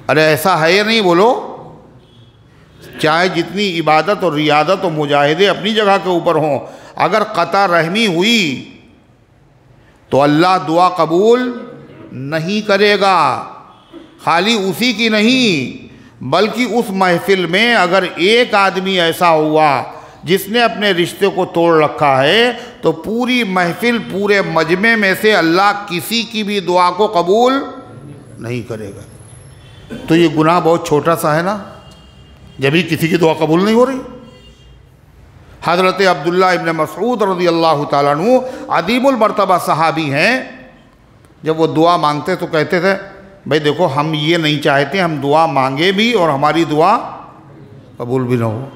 अरे ऐसा है या नहीं बोलो? चाहे जितनी इबादत और रियादत और मुजाहिदे अपनी जगह के ऊपर हों, अगर क़ता रहमी हुई तो अल्लाह दुआ कबूल नहीं करेगा। खाली उसी की नहीं, बल्कि उस महफिल में अगर एक आदमी ऐसा हुआ जिसने अपने रिश्ते को तोड़ रखा है, तो पूरी महफिल, पूरे मजमे में से अल्लाह किसी की भी दुआ को कबूल नहीं करेगा। तो ये गुनाह बहुत छोटा सा है ना, जब भी किसी की दुआ कबूल नहीं हो रही। हज़रत अब्दुल्ला इब्न मसऊद रज़ियल्लाहु ताला अन्हु अदीमुल मर्तबा सहाबी हैं, जब वो दुआ मांगते तो कहते थे, भाई देखो हम ये नहीं चाहते हम दुआ मांगे भी और हमारी दुआ कबूल भी ना हो।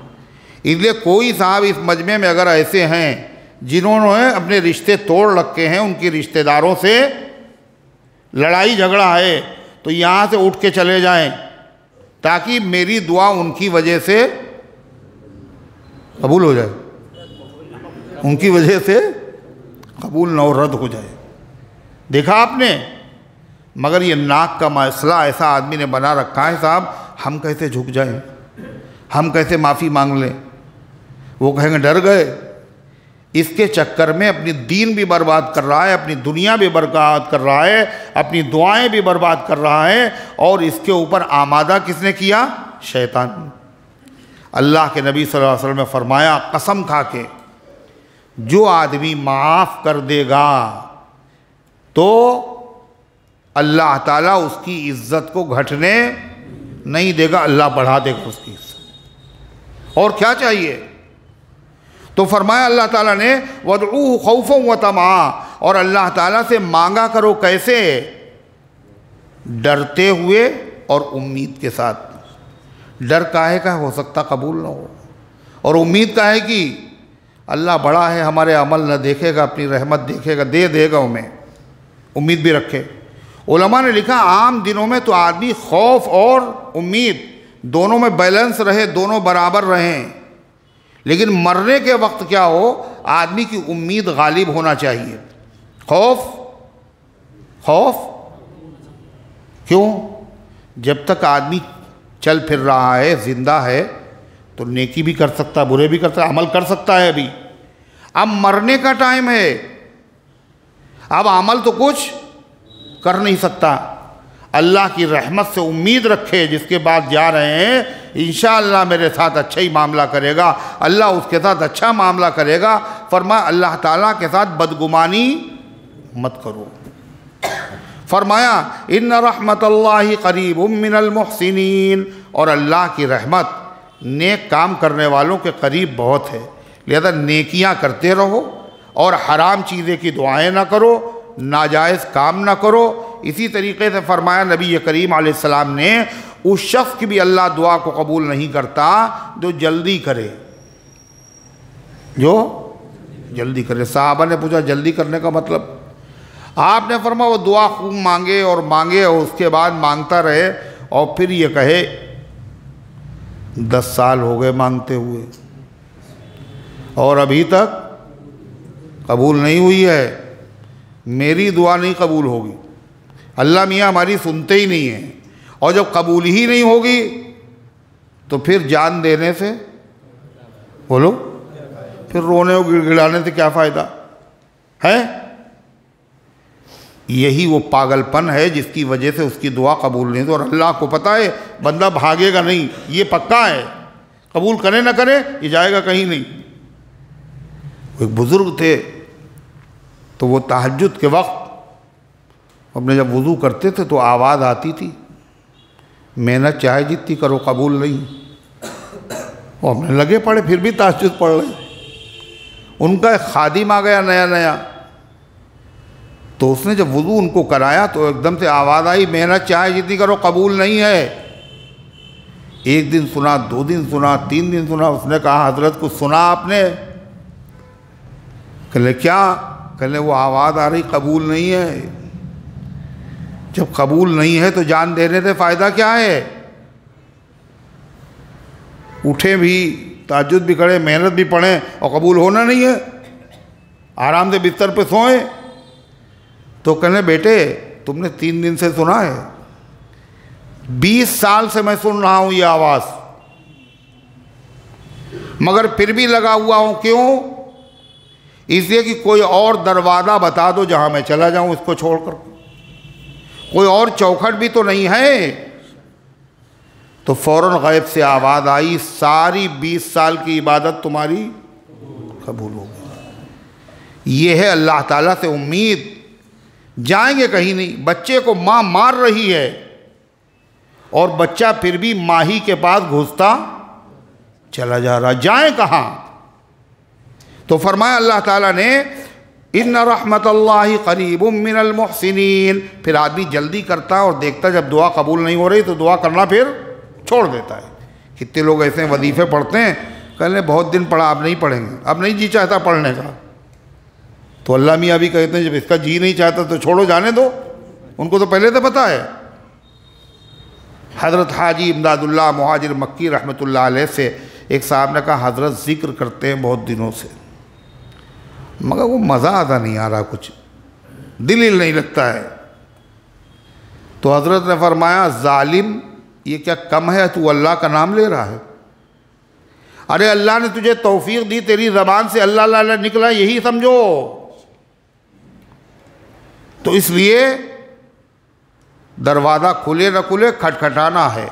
इसलिए कोई साहब इस मजमे में अगर ऐसे हैं जिन्होंने अपने रिश्ते तोड़ रखे हैं, उनके रिश्तेदारों से लड़ाई झगड़ा है, तो यहाँ से उठ के चले जाएं, ताकि मेरी दुआ उनकी वजह से कबूल हो जाए, उनकी वजह से कबूल न हो, रद्द हो जाए। देखा आपने? मगर ये नाक का मसला ऐसा आदमी ने बना रखा है साहब, हम कैसे झुक जाएं, हम कैसे माफ़ी मांग लें? वो कहेंगे डर गए। इसके चक्कर में अपनी दीन भी बर्बाद कर रहा है, अपनी दुनिया भी बर्बाद कर रहा है, अपनी दुआएं भी बर्बाद कर रहा है, और इसके ऊपर आमादा किसने किया? शैतान। अल्लाह के नबी सल्लल्लाहु अलैहि वसल्लम ने फरमाया, कसम खा के, जो आदमी माफ़ कर देगा तो अल्लाह ताला उसकी इज़्ज़त को घटने नहीं देगा, अल्लाह बढ़ा देगा उसकी इज़्ज़त। और क्या चाहिए? तो फरमाया अल्लाह ताला ने, वदऊहु खौफन व तमा, और अल्लाह ताला से मांगा करो कैसे? डरते हुए और उम्मीद के साथ। डर काहे का हो सकता कबूल ना हो, और उम्मीद का है कि अल्लाह बड़ा है, हमारे अमल न देखेगा, अपनी रहमत देखेगा, दे देगा उन्हें, उम्मीद भी रखे। उलमा ने लिखा, आम दिनों में तो आदमी खौफ और उम्मीद दोनों में बैलेंस रहे, दोनों बराबर रहें, लेकिन मरने के वक्त क्या हो, आदमी की उम्मीद गालिब होना चाहिए। खौफ क्यों? जब तक आदमी चल फिर रहा है, ज़िंदा है, तो नेकी भी कर सकता है, बुरे भी कर सकता है, अमल कर सकता है। अभी अब मरने का टाइम है, अब अमल तो कुछ कर नहीं सकता। अल्लाह की रहमत से उम्मीद रखे, जिसके बाद जा रहे हैं इंशाअल्लाह मेरे साथ अच्छा ही मामला करेगा, अल्लाह उसके साथ अच्छा मामला करेगा। फरमाया अल्लाह ताला के साथ बदगुमानी मत करो। फरमाया इन्ना रहमतल्लाहि करीबुम मिनल मुहसिनीन, और अल्लाह की रहमत नेक काम करने वालों के करीब बहुत है। लिहाजा नेकियां करते रहो और हराम चीज़ें की दुआएं ना करो, नाजायज़ काम ना करो। इसी तरीके से फरमाया नबी करीम अलैहिस्सलाम ने, उस शख्स की भी अल्लाह दुआ को कबूल नहीं करता जो जल्दी करे, जो जल्दी करे। साहबा ने पूछा जल्दी करने का मतलब? आपने फरमाया वो दुआ खूब मांगे और मांगे और उसके बाद मांगता रहे और फिर ये कहे 10 साल हो गए मांगते हुए और अभी तक कबूल नहीं हुई है, मेरी दुआ नहीं कबूल होगी। अल्लाह मियाँ हमारी सुनते ही नहीं हैं, और जब कबूल ही नहीं होगी तो फिर जान देने से, बोलो, फिर रोने और गिड़गिड़ाने से क्या फ़ायदा है? यही वो पागलपन है जिसकी वजह से उसकी दुआ कबूल नहीं। तो और अल्लाह को पता है बंदा भागेगा नहीं, ये पक्का है, कबूल करे ना करे ये जाएगा कहीं नहीं। एक बुज़ुर्ग थे, तो वो तहज्जुद के वक्त अपने जब वुज़ू करते थे तो आवाज़ आती थी, मेहनत चाहे जितनी करो कबूल नहीं। वो अपने लगे पड़े, फिर भी तहज्जुद पढ़ रहे। उनका एक खादिम आ गया नया नया, तो उसने जब वुज़ू उनको कराया तो एकदम से आवाज़ आई, मेहनत चाहे जितनी करो कबूल नहीं है। एक दिन सुना, 2 दिन सुना, 3 दिन सुना। उसने कहा हज़रत कुछ सुना आपने? कहले क्या? कहले वो आवाज़ आ रही कबूल नहीं है। जब कबूल नहीं है तो जान देने से फ़ायदा क्या है? उठे भी, तहज्जुद भी करें, मेहनत भी पढ़ें और कबूल होना नहीं है, आराम से बिस्तर पे सोएं। तो कहने बेटे तुमने 3 दिन से सुना है, 20 साल से मैं सुन रहा हूँ ये आवाज़, मगर फिर भी लगा हुआ हूँ। क्यों? इसलिए कि कोई और दरवाज़ा बता दो जहाँ मैं चला जाऊँ इसको छोड़कर, कोई और चौखट भी तो नहीं है। तो फ़ौरन गैब से आवाज़ आई, सारी 20 साल की इबादत तुम्हारी कबूल हो गई। ये है अल्लाह ताला से उम्मीद, जाएंगे कहीं नहीं। बच्चे को माँ मार रही है और बच्चा फिर भी माँ ही के पास घुसता चला जा रहा, जाए कहाँ? तो फरमाया अल्लाह ताला ने इन्ना रहमतल्लाहि करीबुम मिनल मुहसिनीन। फिर आदमी जल्दी करता है और देखता जब दुआ कबूल नहीं हो रही तो दुआ करना फिर छोड़ देता है। कितने लोग ऐसे वजीफ़े पढ़ते हैं, कहने बहुत दिन पढ़ा, अब नहीं पढ़ेंगे, अब नहीं जी चाहता पढ़ने का। तो अल्लाह मियाँ भी कहते हैं जब इसका जी नहीं चाहता तो छोड़ो, जाने दो, उनको तो पहले से पता है। हज़रत हाजी इमदादुल्लाह मुहाजिर मक्की रहमतुल्लाह अलैह से एक साहब ने कहा हज़रत ज़िक्र करते हैं बहुत दिनों से, मगर वो मज़ा आता नहीं आ रहा, कुछ दिल ही नहीं लगता है। तो हज़रत ने फरमाया ज़ालिम, ये क्या कम है, तू अल्लाह का नाम ले रहा है? अरे अल्लाह ने तुझे तौफीक दी, तेरी ज़बान से अल्लाह अल्लाह निकला, यही समझो। तो इसलिए दरवाज़ा खुले न खुले खटखटाना है,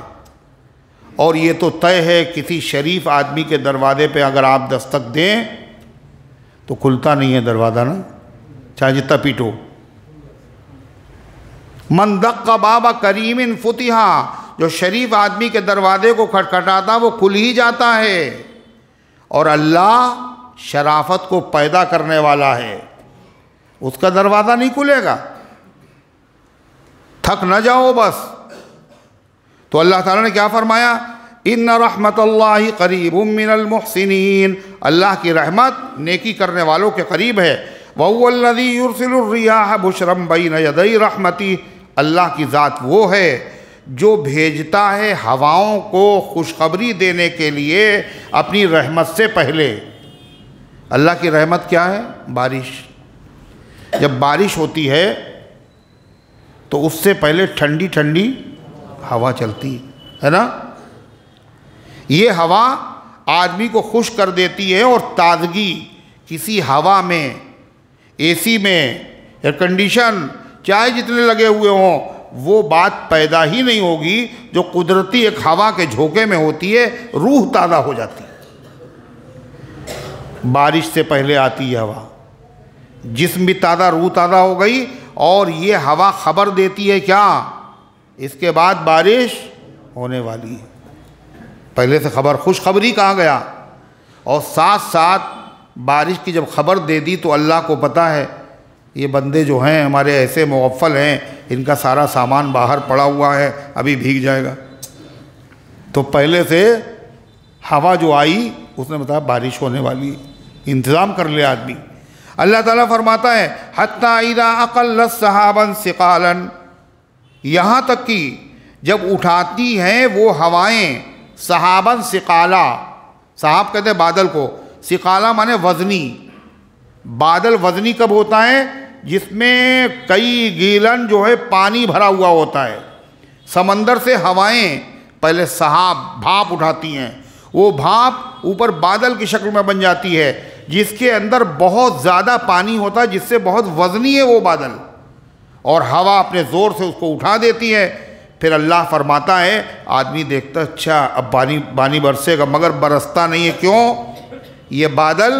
और ये तो तय है किसी शरीफ आदमी के दरवाजे पे अगर आप दस्तक दें तो खुलता नहीं है दरवाज़ा ना, चाहे जितना पीटो। मन दक्का बाबा करीमिन फुतिहा, जो शरीफ आदमी के दरवाजे को खटखटाता वो खुल ही जाता है। और अल्लाह शराफत को पैदा करने वाला है, उसका दरवाज़ा नहीं खुलेगा, थक न जाओ बस। तो अल्लाह ताला ने क्या फरमाया, इन्ना रहमतल्लाहि करीबुम मिनल मुहसिनीन, अल्लाह की रहमत नेकी करने वालों के करीब है। वहुवल्लज़ी युरसिलुर रियाह बुशरम बैन यदै रहमती, अल्लाह की ज़ात वो है जो भेजता है हवाओं को खुशखबरी देने के लिए अपनी रहमत से पहले। अल्लाह की रहमत क्या है? बारिश। जब बारिश होती है तो उससे पहले ठंडी ठंडी हवा चलती है ना, ये हवा आदमी को खुश कर देती है। और ताज़गी किसी हवा में, एसी में, एयर कंडीशन चाहे जितने लगे हुए हों, वो बात पैदा ही नहीं होगी जो कुदरती एक हवा के झोंके में होती है। रूह ताज़ा हो जाती है। बारिश से पहले आती है हवा, जिस्म भी ताज़ा, रूह ताज़ा हो गई। और ये हवा खबर देती है क्या, इसके बाद बारिश होने वाली है। पहले से खबर, खुशखबरी कहाँ गया। और साथ साथ बारिश की जब खबर दे दी तो अल्लाह को पता है ये बंदे जो हैं हमारे ऐसे मुग़फ़्फ़ल हैं, इनका सारा सामान बाहर पड़ा हुआ है, अभी भीग जाएगा। तो पहले से हवा जो आई उसने बताया बारिश होने वाली, इंतज़ाम कर ले आदमी। अल्लाह ताला फरमाता है हत्ता इज़ा अक़ल्लत सहाबन सिक़ालन, यहाँ तक कि जब उठाती हैं वो हवाएं सहाबन सिक़ाला, सहाब कहते हैं बादल को, सिक़ाला माने वज़नी। बादल वज़नी कब होता है, जिसमें कई गीलन जो है पानी भरा हुआ होता है। समंदर से हवाएं पहले सहाब, भाप उठाती हैं, वो भाप ऊपर बादल की शक्ल में बन जाती है, जिसके अंदर बहुत ज़्यादा पानी होता है, जिससे बहुत वज़नी है वो बादल। और हवा अपने ज़ोर से उसको उठा देती है। फिर अल्लाह फरमाता है, आदमी देखता अच्छा अब पानी बरसेगा, मगर बरसता नहीं है। क्यों, ये बादल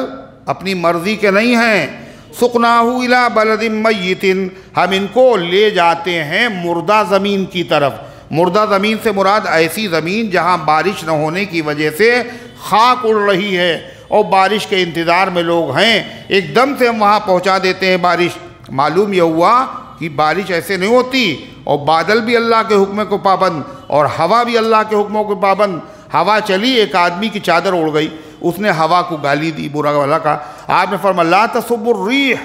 अपनी मर्ज़ी के नहीं हैं। सुक़नाहु इला बलदिन मय्यतिन, हम इनको ले जाते हैं मुर्दा ज़मीन की तरफ। मुर्दा ज़मीन से मुराद ऐसी ज़मीन जहाँ बारिश न होने की वजह से खाक उड़ रही है और बारिश के इंतज़ार में लोग हैं। एकदम से हम वहाँ पहुँचा देते हैं बारिश। मालूम यह हुआ कि बारिश ऐसे नहीं होती, और बादल भी अल्लाह के हुक्म को पाबंद और हवा भी अल्लाह के हुक्मों को पाबंद। हवा चली, एक आदमी की चादर उड़ गई, उसने हवा को गाली दी, बुरा भला कहा। आपने फरमाया ला तसुब्बुर रीह,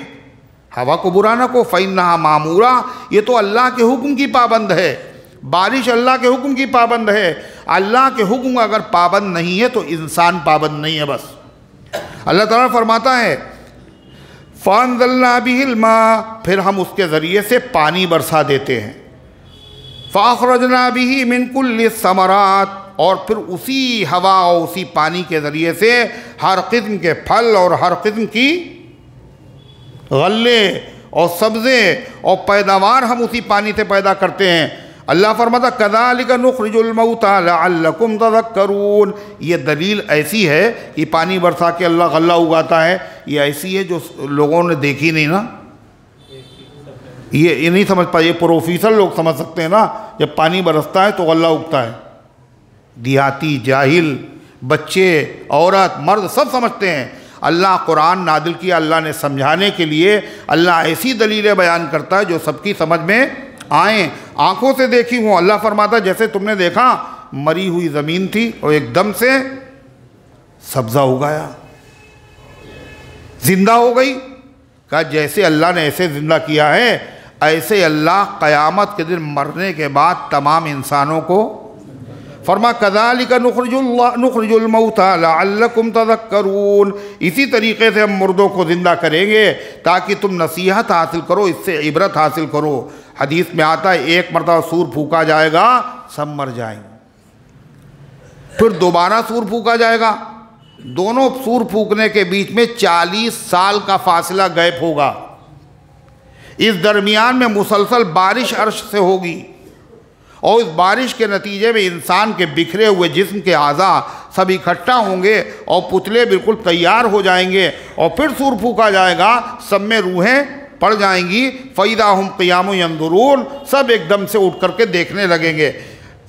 हवा को बुरा ना को, फ़इन्नहा मामूरा, ये तो अल्लाह के हुक्म की पाबंद है। बारिश अल्लाह के हुक्म की पाबंद है। अल्लाह के हुक्म अगर पाबंद नहीं है तो इंसान पाबंद नहीं है। बस अल्लाह ताला फरमाता है फ़अन्ज़लना बिहिल मा, फिर हम उसके ज़रिए से पानी बरसा देते हैं। फ़अख़रजना बिही मिन कुल्लि समरात, और फिर उसी हवा और उसी पानी के ज़रिए से हर किस्म के फल और हर किस्म की गल्ले और सब्ज़े और पैदावार हम उसी पानी से पैदा करते हैं। अल्लाह फरमाता कज़ालिका नुख़रिजुल मौता लअल्लकुम तज़क्करून, ये दलील ऐसी है कि पानी बरसा के अल्लाह गल्ला उगाता है, ये ऐसी है जो लोगों ने देखी नहीं ना, ये नहीं समझ पाए। ये प्रोफेसर लोग समझ सकते हैं ना, जब पानी बरसता है तो गल्ला उगता है। देहाती, जाहिल, बच्चे, औरत, मर्द सब समझते हैं। अल्लाह कुरान नादिल किया अल्लाह ने समझाने के लिए। अल्लाह ऐसी दलीलें बयान करता है जो सबकी समझ में आए, आंखों से देखी हूँ। अल्लाह फरमाता जैसे तुमने देखा मरी हुई ज़मीन थी और एकदम से सब्ज़ा उगाया, जिंदा हो गई। कहा जैसे अल्लाह ने ऐसे ज़िंदा किया है, ऐसे अल्लाह क़यामत के दिन मरने के बाद तमाम इंसानों को फरमा कज़ालिका नुख़रिजुल मौता लअल्लकुम तज़क्करून, इसी तरीक़े से हम मुर्दों को ज़िंदा करेंगे ताकि तुम नसीहत हासिल करो, इससे इबरत हासिल करो। हदीस में आता है एक मरतबा सूर फूका जाएगा, सब मर जाएंगे, फिर दोबारा सूर फूका जाएगा। दोनों सूर फूकने के बीच में 40 साल का फासला गैप होगा। इस दरमियान में मुसलसल बारिश अर्श से होगी और इस बारिश के नतीजे में इंसान के बिखरे हुए जिस्म के आज़ा सब इकट्ठा होंगे और पुतले बिल्कुल तैयार हो जाएंगे और फिर सूर फूका जाएगा, सब में रूहें पड़ जाएंगी। फ़इज़ा हुम क़ियामुन यंज़ुरून, सब एकदम से उठ करके देखने लगेंगे।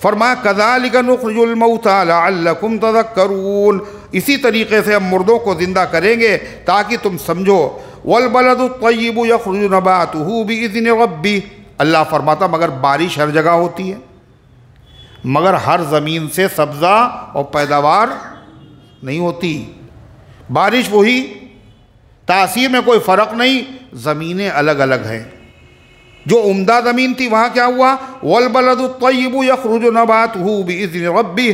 फरमाया कज़ालिका नुख़रिजुल मौता लअल्लकुम तज़क्करून, इसी तरीक़े से हम मुर्दों को ज़िंदा करेंगे ताकि तुम समझो। वल बलदु तय्यिबु यख़रुजु नबातुहु बिइज़्नि रब्बी, अल्लाह फरमाता मगर बारिश हर जगह होती है, मगर हर ज़मीन से सब्ज़ा और पैदावार नहीं होती। बारिश वही, तासीर में कोई फ़र्क नहीं, ज़मीनें अलग अलग हैं। जो उम्दा ज़मीन थी वहाँ क्या हुआ, वल बलदु तय्यिबु यख़रुजु नबातुहु बिइज़्नि रब्बी,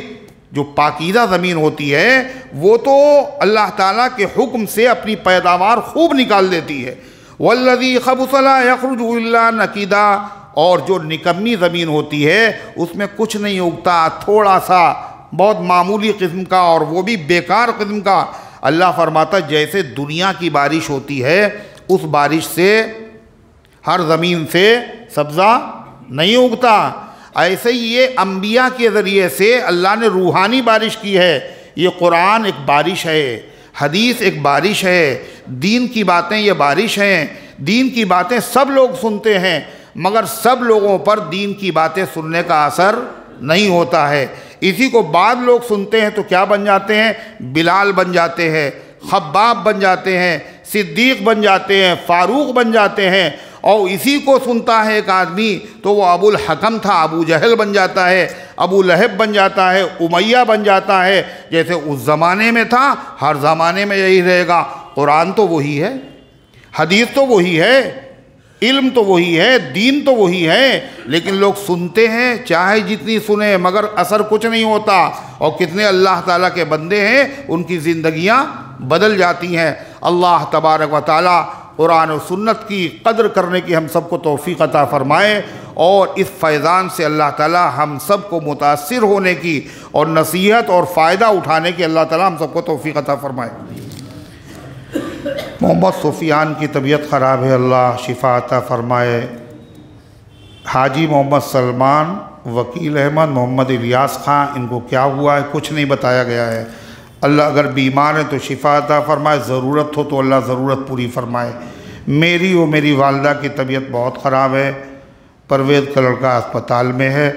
जो पाकीज़ा ज़मीन होती है वो तो अल्लाह ताला के हुक्म से अपनी पैदावार खूब निकाल देती है। वल्लज़ी ख़बुसा ला यख़रुजु इल्ला नकीदा, और जो निकम्मी ज़मीन होती है उसमें कुछ नहीं उगता, थोड़ा सा बहुत मामूली किस्म का, और वो भी बेकार किस्म का। अल्लाह फरमाता जैसे दुनिया की बारिश होती है उस बारिश से हर ज़मीन से सब्ज़ा नहीं उगता, ऐसे ही ये अम्बिया के ज़रिए से अल्लाह ने रूहानी बारिश की है। ये कुरान एक बारिश है, हदीस एक बारिश है, दीन की बातें ये बारिश हैं। दीन की बातें सब लोग सुनते हैं मगर सब लोगों पर दीन की बातें सुनने का असर नहीं होता है। इसी को बाद लोग सुनते हैं तो क्या बन जाते हैं? बिलाल बन जाते हैं, खब्बाब बन जाते हैं, सिद्दीक़ बन जाते हैं, फ़ारूक बन जाते हैं। और इसी को सुनता है एक आदमी तो वो अबुल हकम था, अबू जहल बन जाता है, अबू लहब बन जाता है, उमैया बन जाता है। जैसे उस ज़माने में था हर ज़माने में यही रहेगा। कुरान तो वही है, हदीस तो वही है, इल्म तो वही है, दीन तो वही है, लेकिन लोग सुनते हैं चाहे जितनी सुने मगर असर कुछ नहीं होता। और कितने अल्लाह ताला के बंदे हैं उनकी ज़िंदगियां बदल जाती हैं। अल्लाह तबारक व तआला कुरान और सुन्नत की कदर करने की हम सबको तौफ़ीक़ अता फ़रमाए और इस फैज़ान से अल्लाह ताला हम सबको मुतासिर होने की और नसीहत और फ़ायदा उठाने की अल्लाह ताला हम सबको तौफ़ीक़ अता फ़रमाए। मोहम्मद सुफियान की तबीयत ख़राब है, अल्लाह शिफा अता फ़रमाए। हाजी मोहम्मद सलमान, वकील अहमद, मोहम्मद इलियास ख़ान, इनको क्या हुआ है कुछ नहीं बताया गया है। अल्लाह अगर बीमार है तो शिफा अता फ़रमाए, ज़रूरत हो तो अल्लाह ज़रूरत पूरी फ़रमाए। मेरी और मेरी वालदा की तबीयत बहुत ख़राब है, परवेज़ का लड़का अस्पताल में है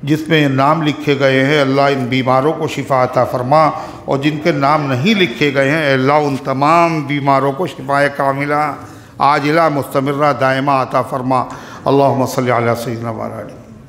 जिसमें नाम लिखे गए हैं। अल्लाह इन बीमारों को शिफा अता फ़रमा और जिनके नाम नहीं लिखे गए हैं अल्लाह उन तमाम बीमारों को शिफाए कामिला आजिला मुस्तमिर्रा दायमा अता फ़रमा। अल्लाहुम्मा सल्ली अला सय्यिदिना व अला